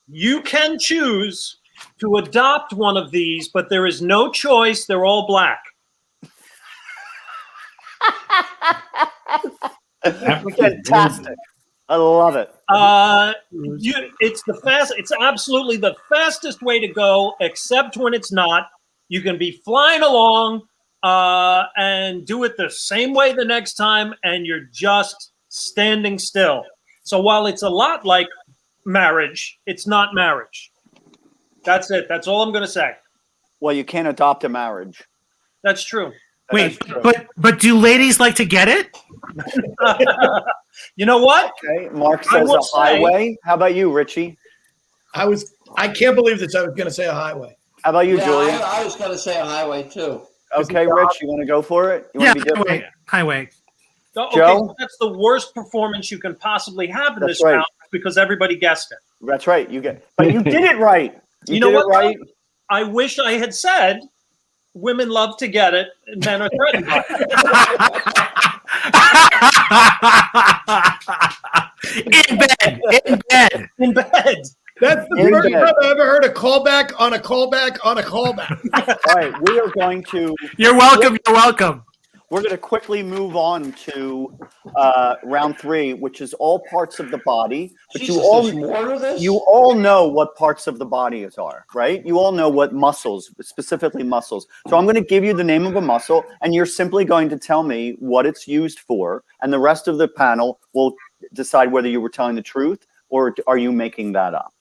You can choose to adopt one of these, but there is no choice. They're all black. Fantastic. I love it. It's absolutely the fastest way to go, except when it's not. You can be flying along and do it the same way the next time, and you're just standing still. So while it's a lot like marriage, it's not marriage. That's it. That's all I'm going to say. Well, you can't adopt a marriage. That's true. Wait, but do ladies like to get it? You know what? Okay, Mark I says will a highway. How about you, Richie? I can't believe this. I was going to say a highway. How about you, Yeah, Julia? I was going to say a highway too. Okay, Rich, you want to go for it? You Yeah, want to be different? highway. Okay, Joe? so that's the worst performance you can possibly have in That's this right. round because everybody guessed it. That's right. But you did it right. You know did what, it right. I wish I had said women love to get it and men are threatened by it. In bed. That's the first time I've ever heard a callback on a callback on a callback. All right, we are going to. You're welcome. You're welcome. We're going to quickly move on to round 3, which is all parts of the body. But Jesus, there's more to this? you all know what parts of the body are, right? You all know what muscles, specifically muscles. So I'm going to give you the name of a muscle, and you're simply going to tell me what it's used for, and the rest of the panel will decide whether you were telling the truth or are you making that up.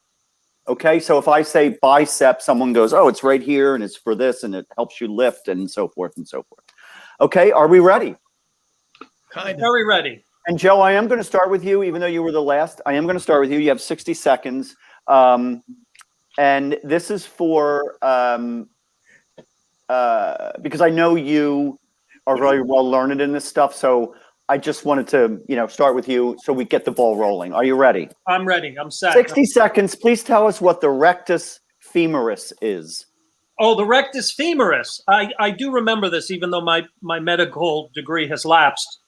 Okay, so if I say bicep, someone goes, oh, it's right here, and it's for this, and it helps you lift, and so forth and so forth. Okay, are we ready? Kind of. Very ready. And Joe, I am going to start with you, even though you were the last. I am going to start with you. You have 60 seconds. And this is for because I know you are very well learned in this stuff. So I just wanted to, start with you so we get the ball rolling. Are you ready? I'm ready. I'm set. 60 seconds. Please tell us what the rectus femoris is. Oh, the rectus femoris. I do remember this, even though my medical degree has lapsed.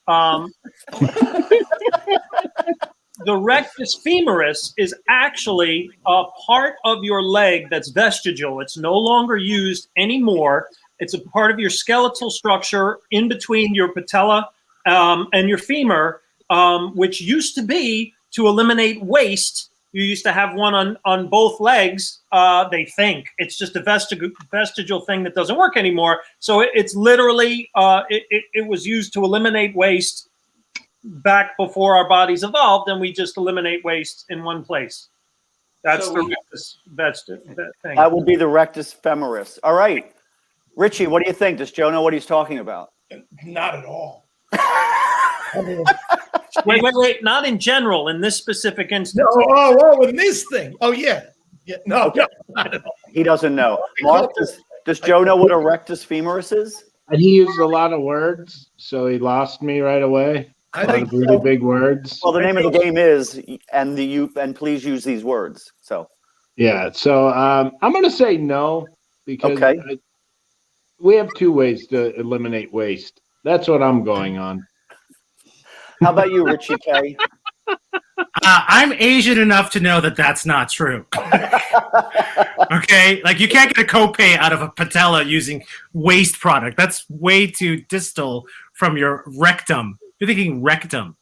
The rectus femoris is actually a part of your leg that's vestigial. It's no longer used anymore. It's a part of your skeletal structure in between your patella and your femur, which used to be to eliminate waste. You used to have one on both legs. They think it's just a vestigial thing that doesn't work anymore. So it's literally it was used to eliminate waste back before our bodies evolved, and we just eliminate waste in one place. That's So the we- rectus thing. That would be the rectus femoris. All right. Richie, what do you think? Does Joe know what he's talking about? Not at all. I mean, Wait. Not in general. In this specific instance. in this thing. Oh, yeah. No, not at all. He doesn't know. Mark, does Joe know what a rectus femoris is? He used a lot of words, so he lost me right away. I A lot think of really so. big words. Well, the name of the game is, and please use these words. So, Yeah, so I'm going to say no because Okay. We have two ways to eliminate waste. That's what I'm going on. how about you, Richie K? I'm Asian enough to know that that's not true. Okay, like you can't get a copay out of a patella using waste product. That's way too distal from your rectum. You're thinking rectum.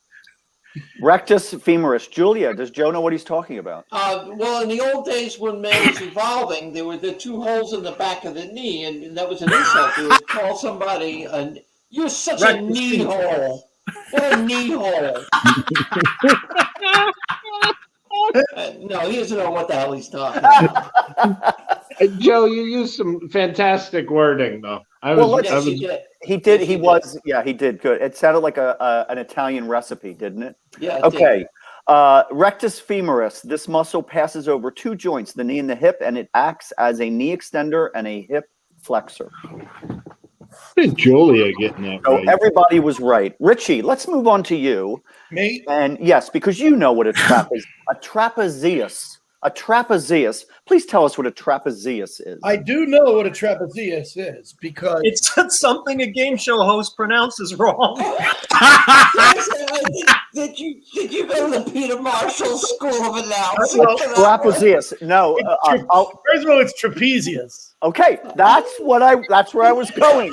Rectus femoris. Julia, does Joe know what he's talking about? Well, in the old days when man was evolving, there were the two holes in the back of the knee, and that was an insult. You would call somebody, "You're such a Rectus knee femoris. hole. What a knee hole." No, he doesn't know what the hell he's talking about. Joe, you used some fantastic wording, though. Yes, he did. He did. He was. Yeah, he did. Good. It sounded like an Italian recipe, didn't it? Yeah. it Okay. Rectus femoris. This muscle passes over two joints, the knee and the hip, and it acts as a knee extender and a hip flexor. Julia getting that So right. everybody was right. Richie, let's move on to you. Me? And yes, because you know what a trapezius. A trapezius. Please tell us what a trapezius is. I do know what a trapezius is because It's something a game show host pronounces wrong. Did you go to the Peter Marshall School of Announcing? Well, Trapezius. No. first of all, it's trapezius. Okay, that's where I was going.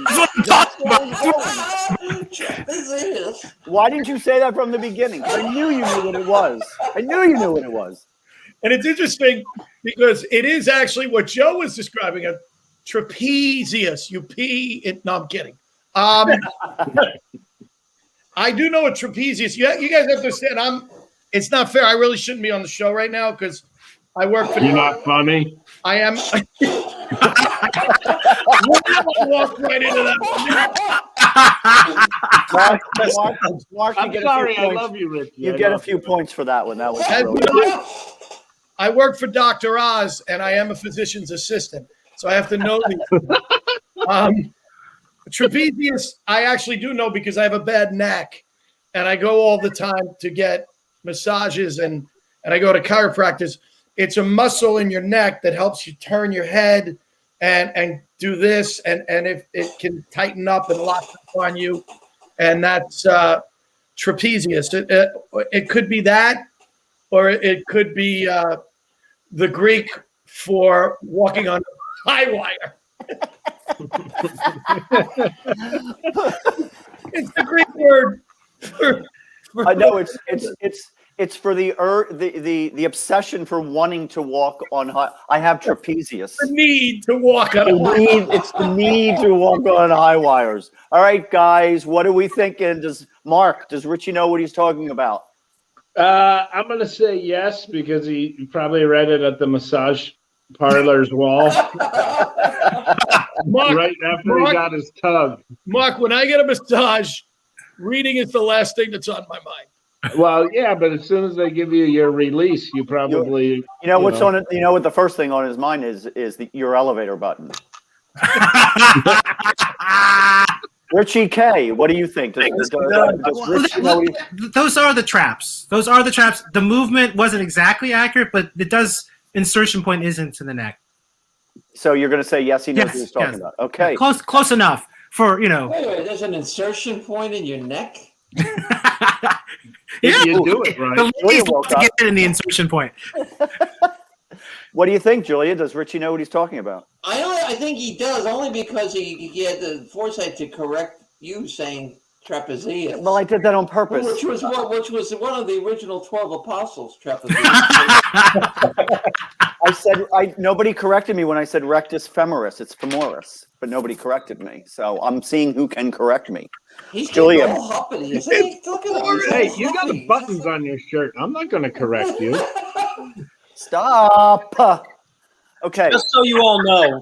Trapezius. Why didn't you say that from the beginning? 'Cause I knew you knew what it was. I knew you knew what it was. And it's interesting because it is actually what Joe was describing, a trapezius. No, I'm kidding. I do know what trapezius. You guys have to understand. It's not fair. I really shouldn't be on the show right now because I work for. You're not funny. I am. Walk right into that. Mark, I'm you get sorry. a few I points. love you, Richie. You I get a love few points for that one. That was As really you know, I work for Dr. Oz, and I am a physician's assistant, so I have to know these. Trapezius, I actually do know because I have a bad neck, and I go all the time to get massages, and I go to chiropractors. It's a muscle in your neck that helps you turn your head and do this, and if it can tighten up and lock up on you, and that's trapezius. It could be that, or it could be the Greek for walking on high wire. It's the Greek word for I know it's for the obsession for wanting to walk on high. I have trapezius. the need to walk on a wire. It's the need to walk on high wires. All right, guys, what are we thinking? Does Richie know what he's talking about? I'm going to say yes because he probably read it at the massage parlor's wall Mark, right after he got his tug. Mark, when I get a massage, Reading is the last thing that's on my mind. Well, yeah, but as soon as they give you your release, you probably You know what's on it? You know what the first thing on his mind is your elevator button. Richie K, what do you think? Does Richie know what Those are the traps. Those are the traps. The movement wasn't exactly accurate, but it does. Insertion point is into the neck. So you're going to say yes, he knows what he's talking about. Okay. Close enough for, Wait, there's an insertion point in your neck? if you do it right. The ladies want to get it in the insertion point. What do you think, Julia? Does Richie know what he's talking about? I think he does, only because he had the foresight to correct you saying trapezius. Well, I did that on purpose. Which was one of the original 12 apostles, trapezius. Nobody corrected me when I said rectus femoris. It's femoris, but nobody corrected me. So I'm seeing who can correct me. He's Julia. all uppity, isn't he? Look at him. Hey, you got buttons on your shirt. I'm not going to correct you. Stop. Okay. Just so you all know,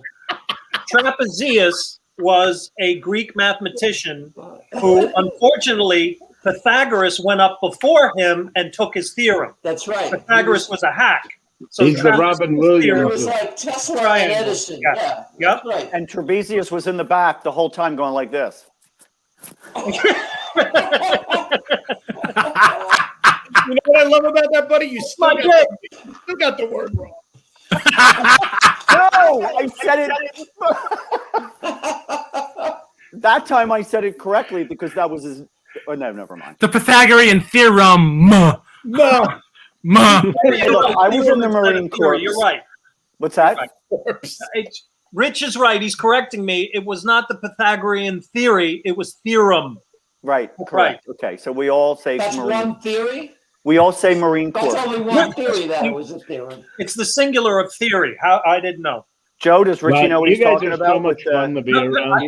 trapezius was a Greek mathematician who, unfortunately, Pythagoras went up before him and took his theorem. That's right. Pythagoras was a hack. So He's the Robin Williams. It was like Tesla and Edison. Yeah. Yep. That's right. And Trebesius was in the back the whole time going like this. You know what I love about that, buddy? You still got the word wrong. No, I said it. That time I said it correctly because that was his. Oh, no, never mind. The Pythagorean theorem. No. Look, I was in the Marine Corps. You're right. What's that? Rich is right. He's correcting me. It was not the Pythagorean theory. It was theorem. Right. Correct. Okay. So we all say That's Marine. one theory? We all say Marine Corps. That's only one theory that it was a theorem. It's the singular of theory. How I didn't know. Joe, does Richie know what he's talking so about? much fun to be around.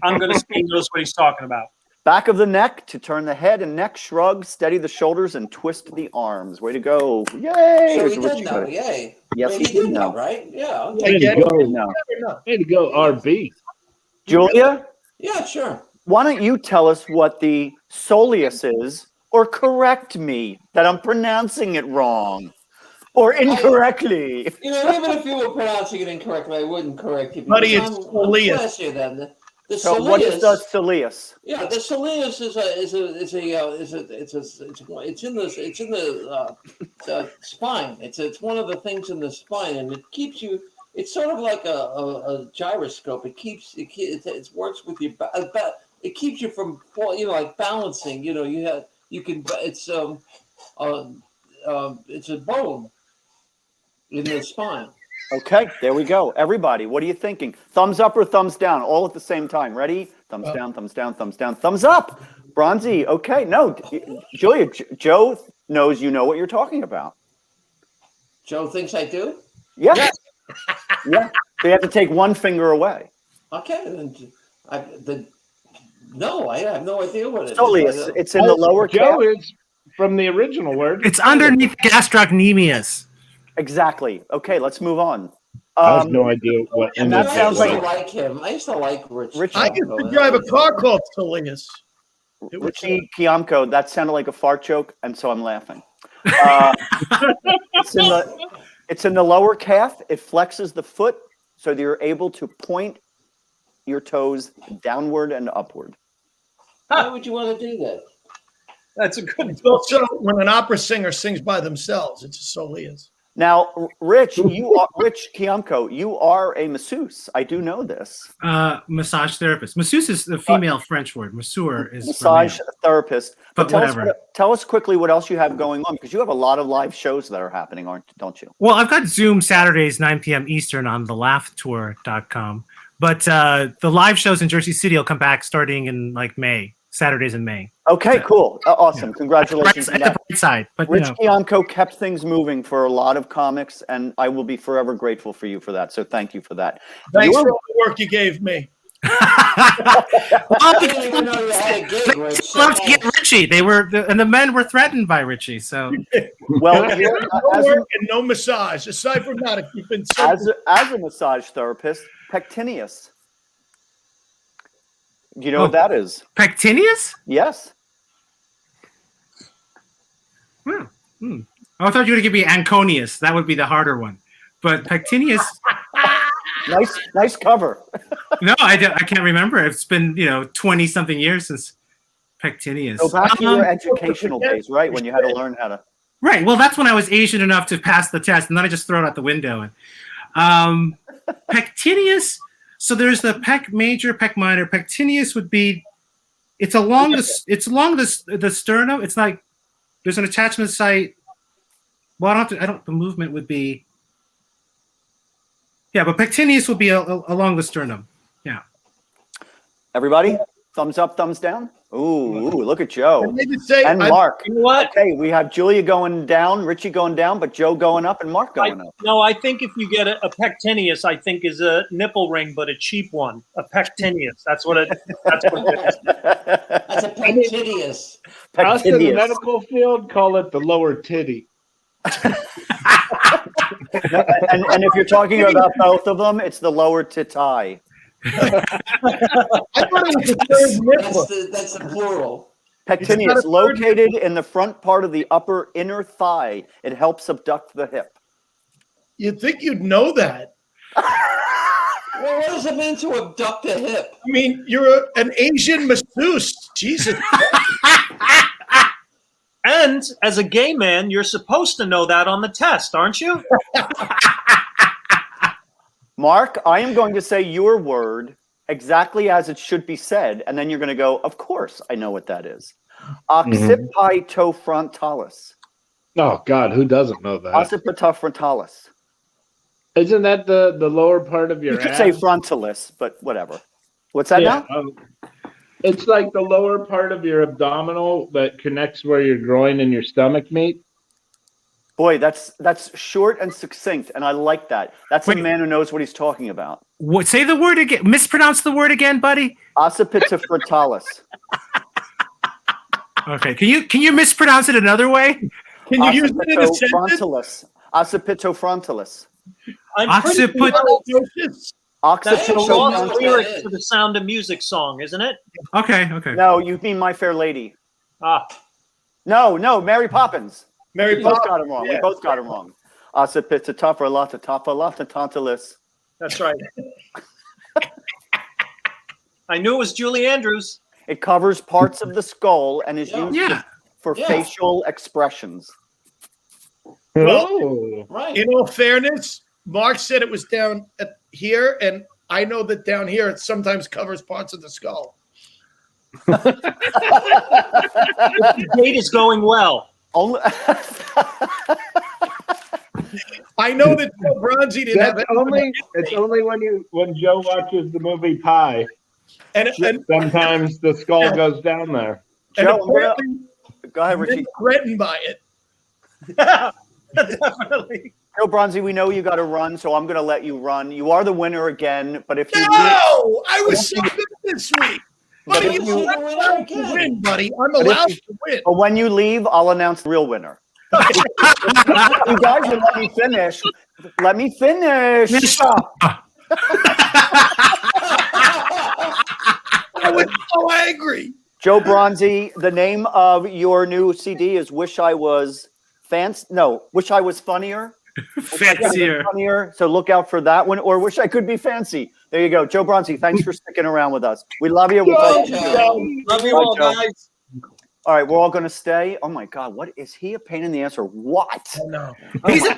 I'm going to say he knows what he's talking about. Back of the neck to turn the head and neck, shrug, steady the shoulders, and twist the arms. Way to go. Yay. So he Richie did know, got it. yay. Yes, Wait, he did know. Right? Yeah. Okay. Way to go. No. Way to go, RB. Julia, Yeah, sure. why don't you tell us what the soleus is, or correct me that I'm pronouncing it wrong or incorrectly? You know, even if you were pronouncing it incorrectly, I wouldn't correct you. Buddy, because it's I'm soleus. classier than the So what is the soleus? Yeah, the soleus is it's in the spine. It's one of the things in the spine, and it keeps you. It's sort of like a gyroscope. It works with your it keeps you from like balancing. It's a bone in the spine. Okay, there we go. Everybody, what are you thinking? Thumbs up or thumbs down? All at the same time. Ready? Thumbs down, thumbs down, thumbs down, thumbs up. Bronzy, okay. No, Julia, Joe knows you know what you're talking about. Joe thinks I do? Yeah. Yeah. So you have to take one finger away. Okay. No, I have no idea what it is. Soleus, it's in the lower Joe calf. is from the original word. It's underneath gastrocnemius. Exactly. Okay, let's move on. I have no idea what. and that sounds like- like him. I used to like Rich. I used to drive a car called Soleus. Richie Kiamko, that sounded like a fart joke, and so I'm laughing. It's in the lower calf. It flexes the foot so that you're able to point your toes downward and upward. Why would you want to do that? That's a good. It's also when an opera singer sings by themselves, it's a Soleus. Now, Rich Kiamko, you are a masseuse. I do know this. Massage therapist. Masseuse is the female French word. Masseur is Massage therapist. But whatever. Tell us quickly what else you have going on, because you have a lot of live shows that are happening, don't you? Well, I've got Zoom Saturdays, 9 p.m. Eastern on thelaughtour.com. But the live shows in Jersey City will come back starting in May. Saturdays in May. Okay, cool. Awesome. Yeah. Congratulations. At the bright side. But, Rich Kiamko kept things moving for a lot of comics, and I will be forever grateful for you for that. So thank you for that. Thanks for all the work you gave me. I didn't even know you had a gig, Rich. Love to get Richie. And the men were threatened by Richie. So, well, no work and no massage. Aside from that, you've been as a massage therapist, Pectinius. Do you know what that is? Pectineus? Yes. Oh, I thought you would give me Anconius. That would be the harder one. But Pectineus. Nice cover. No, I can't remember. It's been 20 something years since Pectineus. Go back to your educational days, right? When you had to learn how to. Right. Well, that's when I was Asian enough to pass the test, and then I just throw it out the window. Pectineus. So there's the pec major, pec minor. Pectineus would be. It's along the sternum. It's like there's an attachment site. Well, the movement would be. Yeah, but pectineus would be along the sternum. Yeah. Everybody, thumbs up, thumbs down. Ooh, look at Joe and I- Mark. You know what? Okay, we have Julia going down, Richie going down, but Joe going up and Mark going up. No, I think if you get a pectineus, I think is a nipple ring, but a cheap one. A pectineus. That's what it is. That's a pectineus. Us in the Pectineus. medical field call it the lower titty. and if you're talking about both of them, it's the lower titi. I thought it was the third nipple. That's the plural. Pectineus, located in the front part of the upper inner thigh. It helps abduct the hip. You'd think you'd know that. Well, what does it mean to abduct a hip? I mean, you're an Asian masseuse. Jesus. And as a gay man, you're supposed to know that on the test, aren't you? Mark, I am going to say your word exactly as it should be said, and then you're going to go, of course, I know what that is. Occipitofrontalis. Oh God, who doesn't know that? Occipitofrontalis. Isn't that the lower part of your You could ass? say frontalis, but whatever. What's that now? It's like the lower part of your abdominal that connects where your groin and your stomach meet. Boy, that's short and succinct, and I like that. That's a man who knows what he's talking about. What? Say the word again. Mispronounce the word again, buddy. Occipitofrontalis. Okay. Can you mispronounce it another way? Can you use it in a sentence? Occipitofrontalis. I'm pretty Occipit- sure that's the long lyric Occipitofrontalis. for the Sound of Music song, isn't it? Okay. No, you mean My Fair Lady. Ah, No, Mary Poppins. Mary We both Poppins. got him wrong. Yeah. We both got him wrong. Occipitofrontalis. that's right. I knew it was Julie Andrews. It covers parts of the skull and is used Yeah. for facial expressions. Oh, Right. In all fairness, Mark said it was down at here, and I know that down here it sometimes covers parts of the skull. The date is going well. Only I know that Joe Bronzy didn't have that's it. it's only when Joe watches the movie Pie. And Sometimes the skull goes down there. Joe, apparently go ahead, been Richie. threatened by it. Definitely. Joe Bronzy, we know you got to run, so I'm going to let you run. You are the winner again, but if you No, I was so good this week. But Buddy, if you're you- allowed to win, buddy. I'm But if allowed you- to win. but when you leave, I'll announce the real winner. You guys will let me finish. Let me finish. I was so angry. Joe Bronzy, the name of your new CD is Wish I Was Wish I Was Funnier. Fancier. Funnier. So look out for that one, or Wish I Could Be Fancy. There you go. Joe Bronzy, thanks for sticking around with us. We love you. We'll talk to you soon. Love you Bye, all, Joe. guys. All right, we're all going to stay. Oh my God, what is he a pain in the ass or what? No. He's a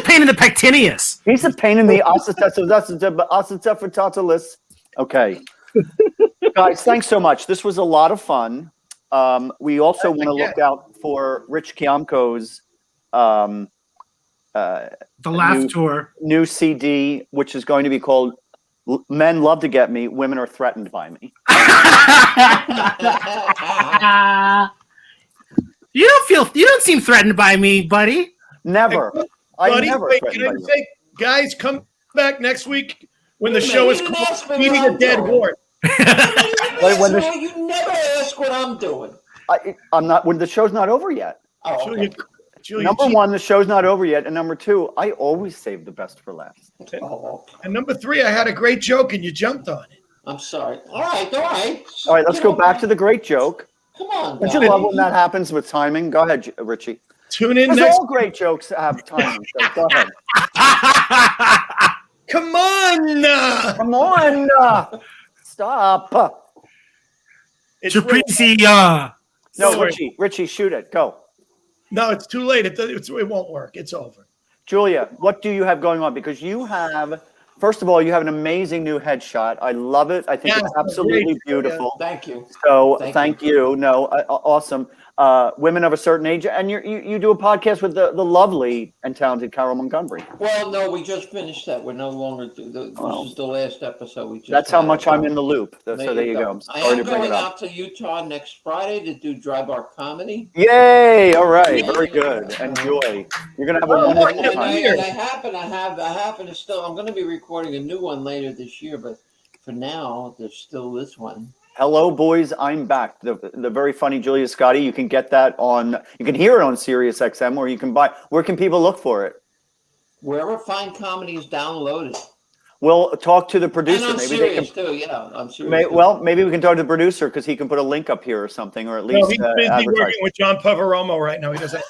pain in the pectineus. He's a pain in the occipitofrontalis. Okay. Guys, thanks so much. This was a lot of fun. We also want to look out for Rich Kiamko's The Laugh Tour. new CD, which is going to be called Men Love to Get Me, Women Are Threatened by Me. You don't seem threatened by me, buddy. Never. I Buddy, never wait, threatened can I by you. say, guys, come back next week when the Wait a show minute, is you didn't called ask me what Feeding a I'm Dead doing. Horse. When the- You never ask what I'm doing. I'm not. When the show's not over yet. Oh, okay. Julia, Number one, the show's not over yet, and number two, I always save the best for last. Oh, okay. and number three, I had a great joke and you jumped on it. I'm sorry. All right, all right. All right, let's go back to the great joke. Come on, Don't you guys. love when that happens with timing? Go ahead, Richie. Tune in Because next. all great jokes have timing. So go ahead. Come on. Come on. Stop. It's Capriccia. No, Sorry. Richie, shoot it. Go. No, it's too late. It won't work. It's over. Julia, what do you have going on? Because you have, first of all, you have an amazing new headshot. I love it. I think Yeah, it's absolutely great, Julia. beautiful. Thank you. So Thank you. No, awesome. Women of a certain age, and you do a podcast with the lovely and talented Carol Montgomery. Well, no, we just finished that. We're no longer. This is the last episode. We just. That's how much I'm in the loop. So there you go. I'm I sorry am to bring going it up. out to Utah next Friday to do Dry Bar Comedy. Yay! All right, very good. Enjoy. You're gonna have a wonderful And time. I happen to still. I'm going to be recording a new one later this year, but for now, there's still this one. Hello, boys. I'm back. The very funny Julia Scotti. You can get that on. You can hear it on Sirius XM, or you can buy. Where can people look for it? Wherever fine comedy is downloaded. We'll talk to the And producer. I'm Maybe serious they can. too. Yeah, I'm serious. Maybe we can talk to the producer because he can put a link up here or something, or at No, least he's busy advertise. working with John Pavaromo right now. He doesn't.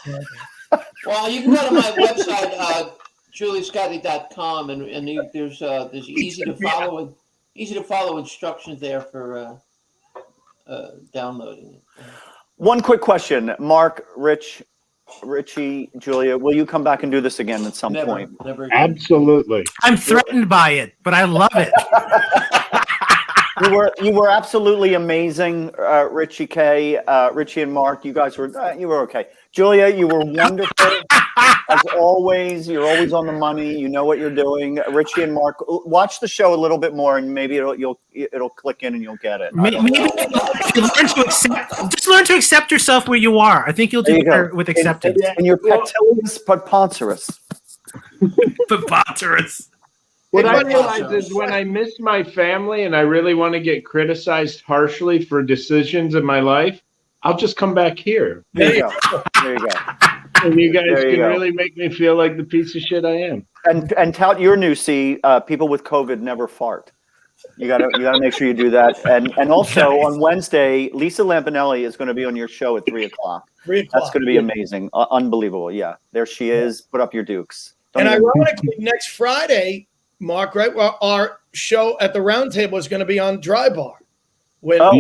Well, you can go to my website, juliescotty.com, and there's easy to follow instructions there for downloading it. One quick question, Mark, Richie, Julia, will you come back and do this again at some point? Never again. Absolutely. I'm threatened by it, but I love it. You were absolutely amazing, Richie K, Richie and Mark. You guys were okay. Julia, you were wonderful as always. You're always on the money. You know what you're doing. Richie and Mark, watch the show a little bit more, and maybe it'll click in and you'll get it. Maybe you learn to accept yourself where you are. I think you'll do better with acceptance. And you're petilious but poncerous. Preposterous. What I realize is when I miss my family and I really want to get criticized harshly for decisions in my life, I'll just come back here. There you go. And you guys can really make me feel like the piece of shit I am. And tout your new people with COVID never fart. You gotta make sure you do that. And also on Wednesday, Lisa Lampanelli is going to be on your show at 3:00. 3:00. That's going to be amazing. Unbelievable. Yeah, there she is. Put up your dukes. And ironically, next Friday, Mark, right? Well, our show at the Round Table is going to be on Dry Bar. So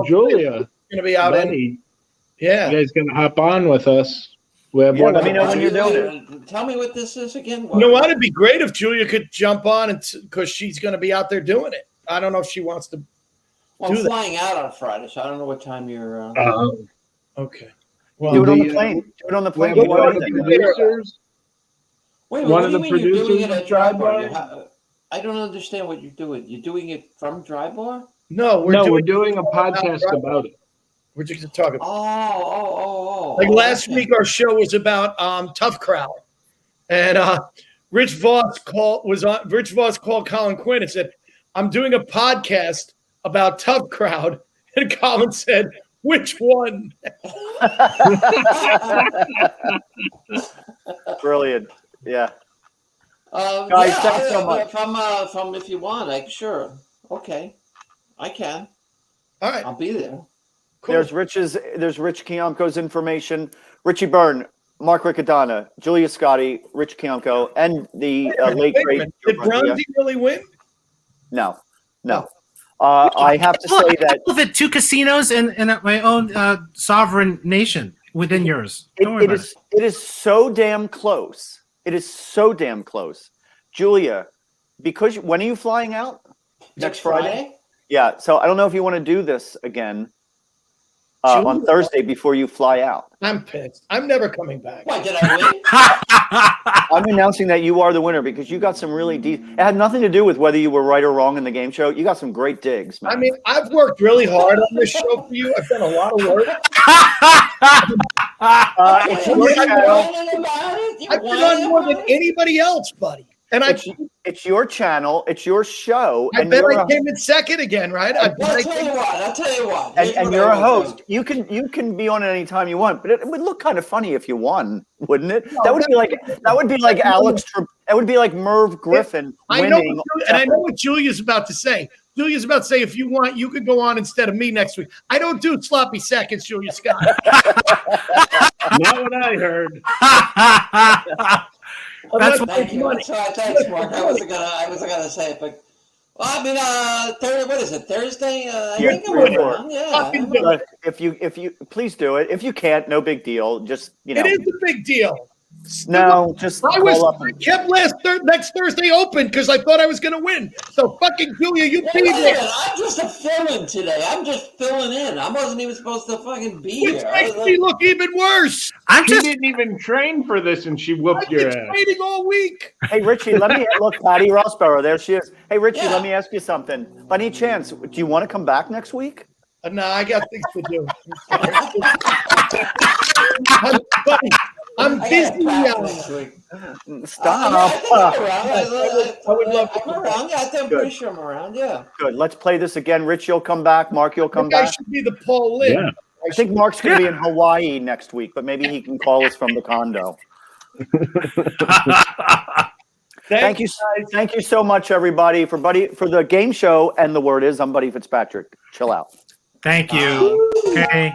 Julia, going to be out buddy, you guys going to hop on with us. We have let me know when you're doing it. Tell me what this is again. know what? It'd be great if Julia could jump on because she's going to be out there doing it. I don't know if she wants to. I'm flying out on Friday, so I don't know what time you're. Okay. Well, do it on the plane. Do it on the plane. One of the producers. Wait, One what of do the you mean you're doing it producers at of Dry Dry Bar? I don't understand what you're doing. You're doing it from Dry Bar? No, we're doing a podcast about it. We're just going to talk about it. Oh. Like last week, our show was about Tough Crowd. And Rich Voss called Colin Quinn and said, I'm doing a podcast about Tough Crowd. And Colin said, which one? Brilliant. Yeah. Guys, thanks so much. From if you want, sure. Okay. I can. All right. I'll be there. Cool. There's Rich Kiamko's information. Richie Byrne, Mark Riccadonna, Julia Scotti, Rich Kiamko, and the late great. Did Brownsy really win? No. I have to say that I live at 2 casinos and my own sovereign nation within yours. It is so damn close. It is so damn close. Julia, because when are you flying out? Next Friday? Yeah. So I don't know if you want to do this again on Thursday before you fly out. I'm pissed. I'm never coming back. Why, did I win? I'm announcing that you are the winner because you got some really deep. It had nothing to do with whether you were right or wrong in the game show. You got some great digs, man. I mean, I've worked really hard on this show for you. I've done a lot of work. It's your channel. I've been on more than anybody else, buddy. And it's your channel. It's your show. I bet I came in second again, right? I'll tell you what. And you're a host. You can be on it anytime you want, but it would look kind of funny if you won, wouldn't it? No, that would be like Alex. That would be like Merv Griffin winning. I know what Julia's about to say. Julia's about to say, if you want, you could go on instead of me next week. I don't do sloppy seconds, Julia Scott. Not what I heard. That's Thank you. That's all right. Thanks, Mark. I wasn't gonna say it, but well, I mean, what is it? Thursday? I Yeah, think I'm 3 or 4. around. Yeah. Fucking do it. If you please do it. If you can't, no big deal. Just It is a big deal. no, just I call up. I kept next Thursday open because I thought I was going to win. So fucking Julia, you be there. I'm just a fill-in today. I'm just filling in. I wasn't even supposed to fucking be Which here. makes me look even worse. I'm She just didn't even train for this, and she whooped I've your been ass. training all week. Hey Richie, let me look. Patty Rossborough, there she is. Hey Richie, Yeah. let me ask you something. By any chance, do you want to come back next week? No, I got things to do. I'm I busy got now. practice next week. Stop. I think I'm around. I would love to I'm come around. Yeah, I think I'm Good. pretty sure I'm around. Yeah. Good. Let's play this again. Rich, you'll come back. Mark, you'll come I back. should be the Paul Lynn. Yeah. I think Mark's going to be in Hawaii next week, but maybe he can call us from the condo. Thank you. Thank you so much, everybody, for the game show. And the word is, I'm Buddy Fitzpatrick. Chill out. thank you. Okay.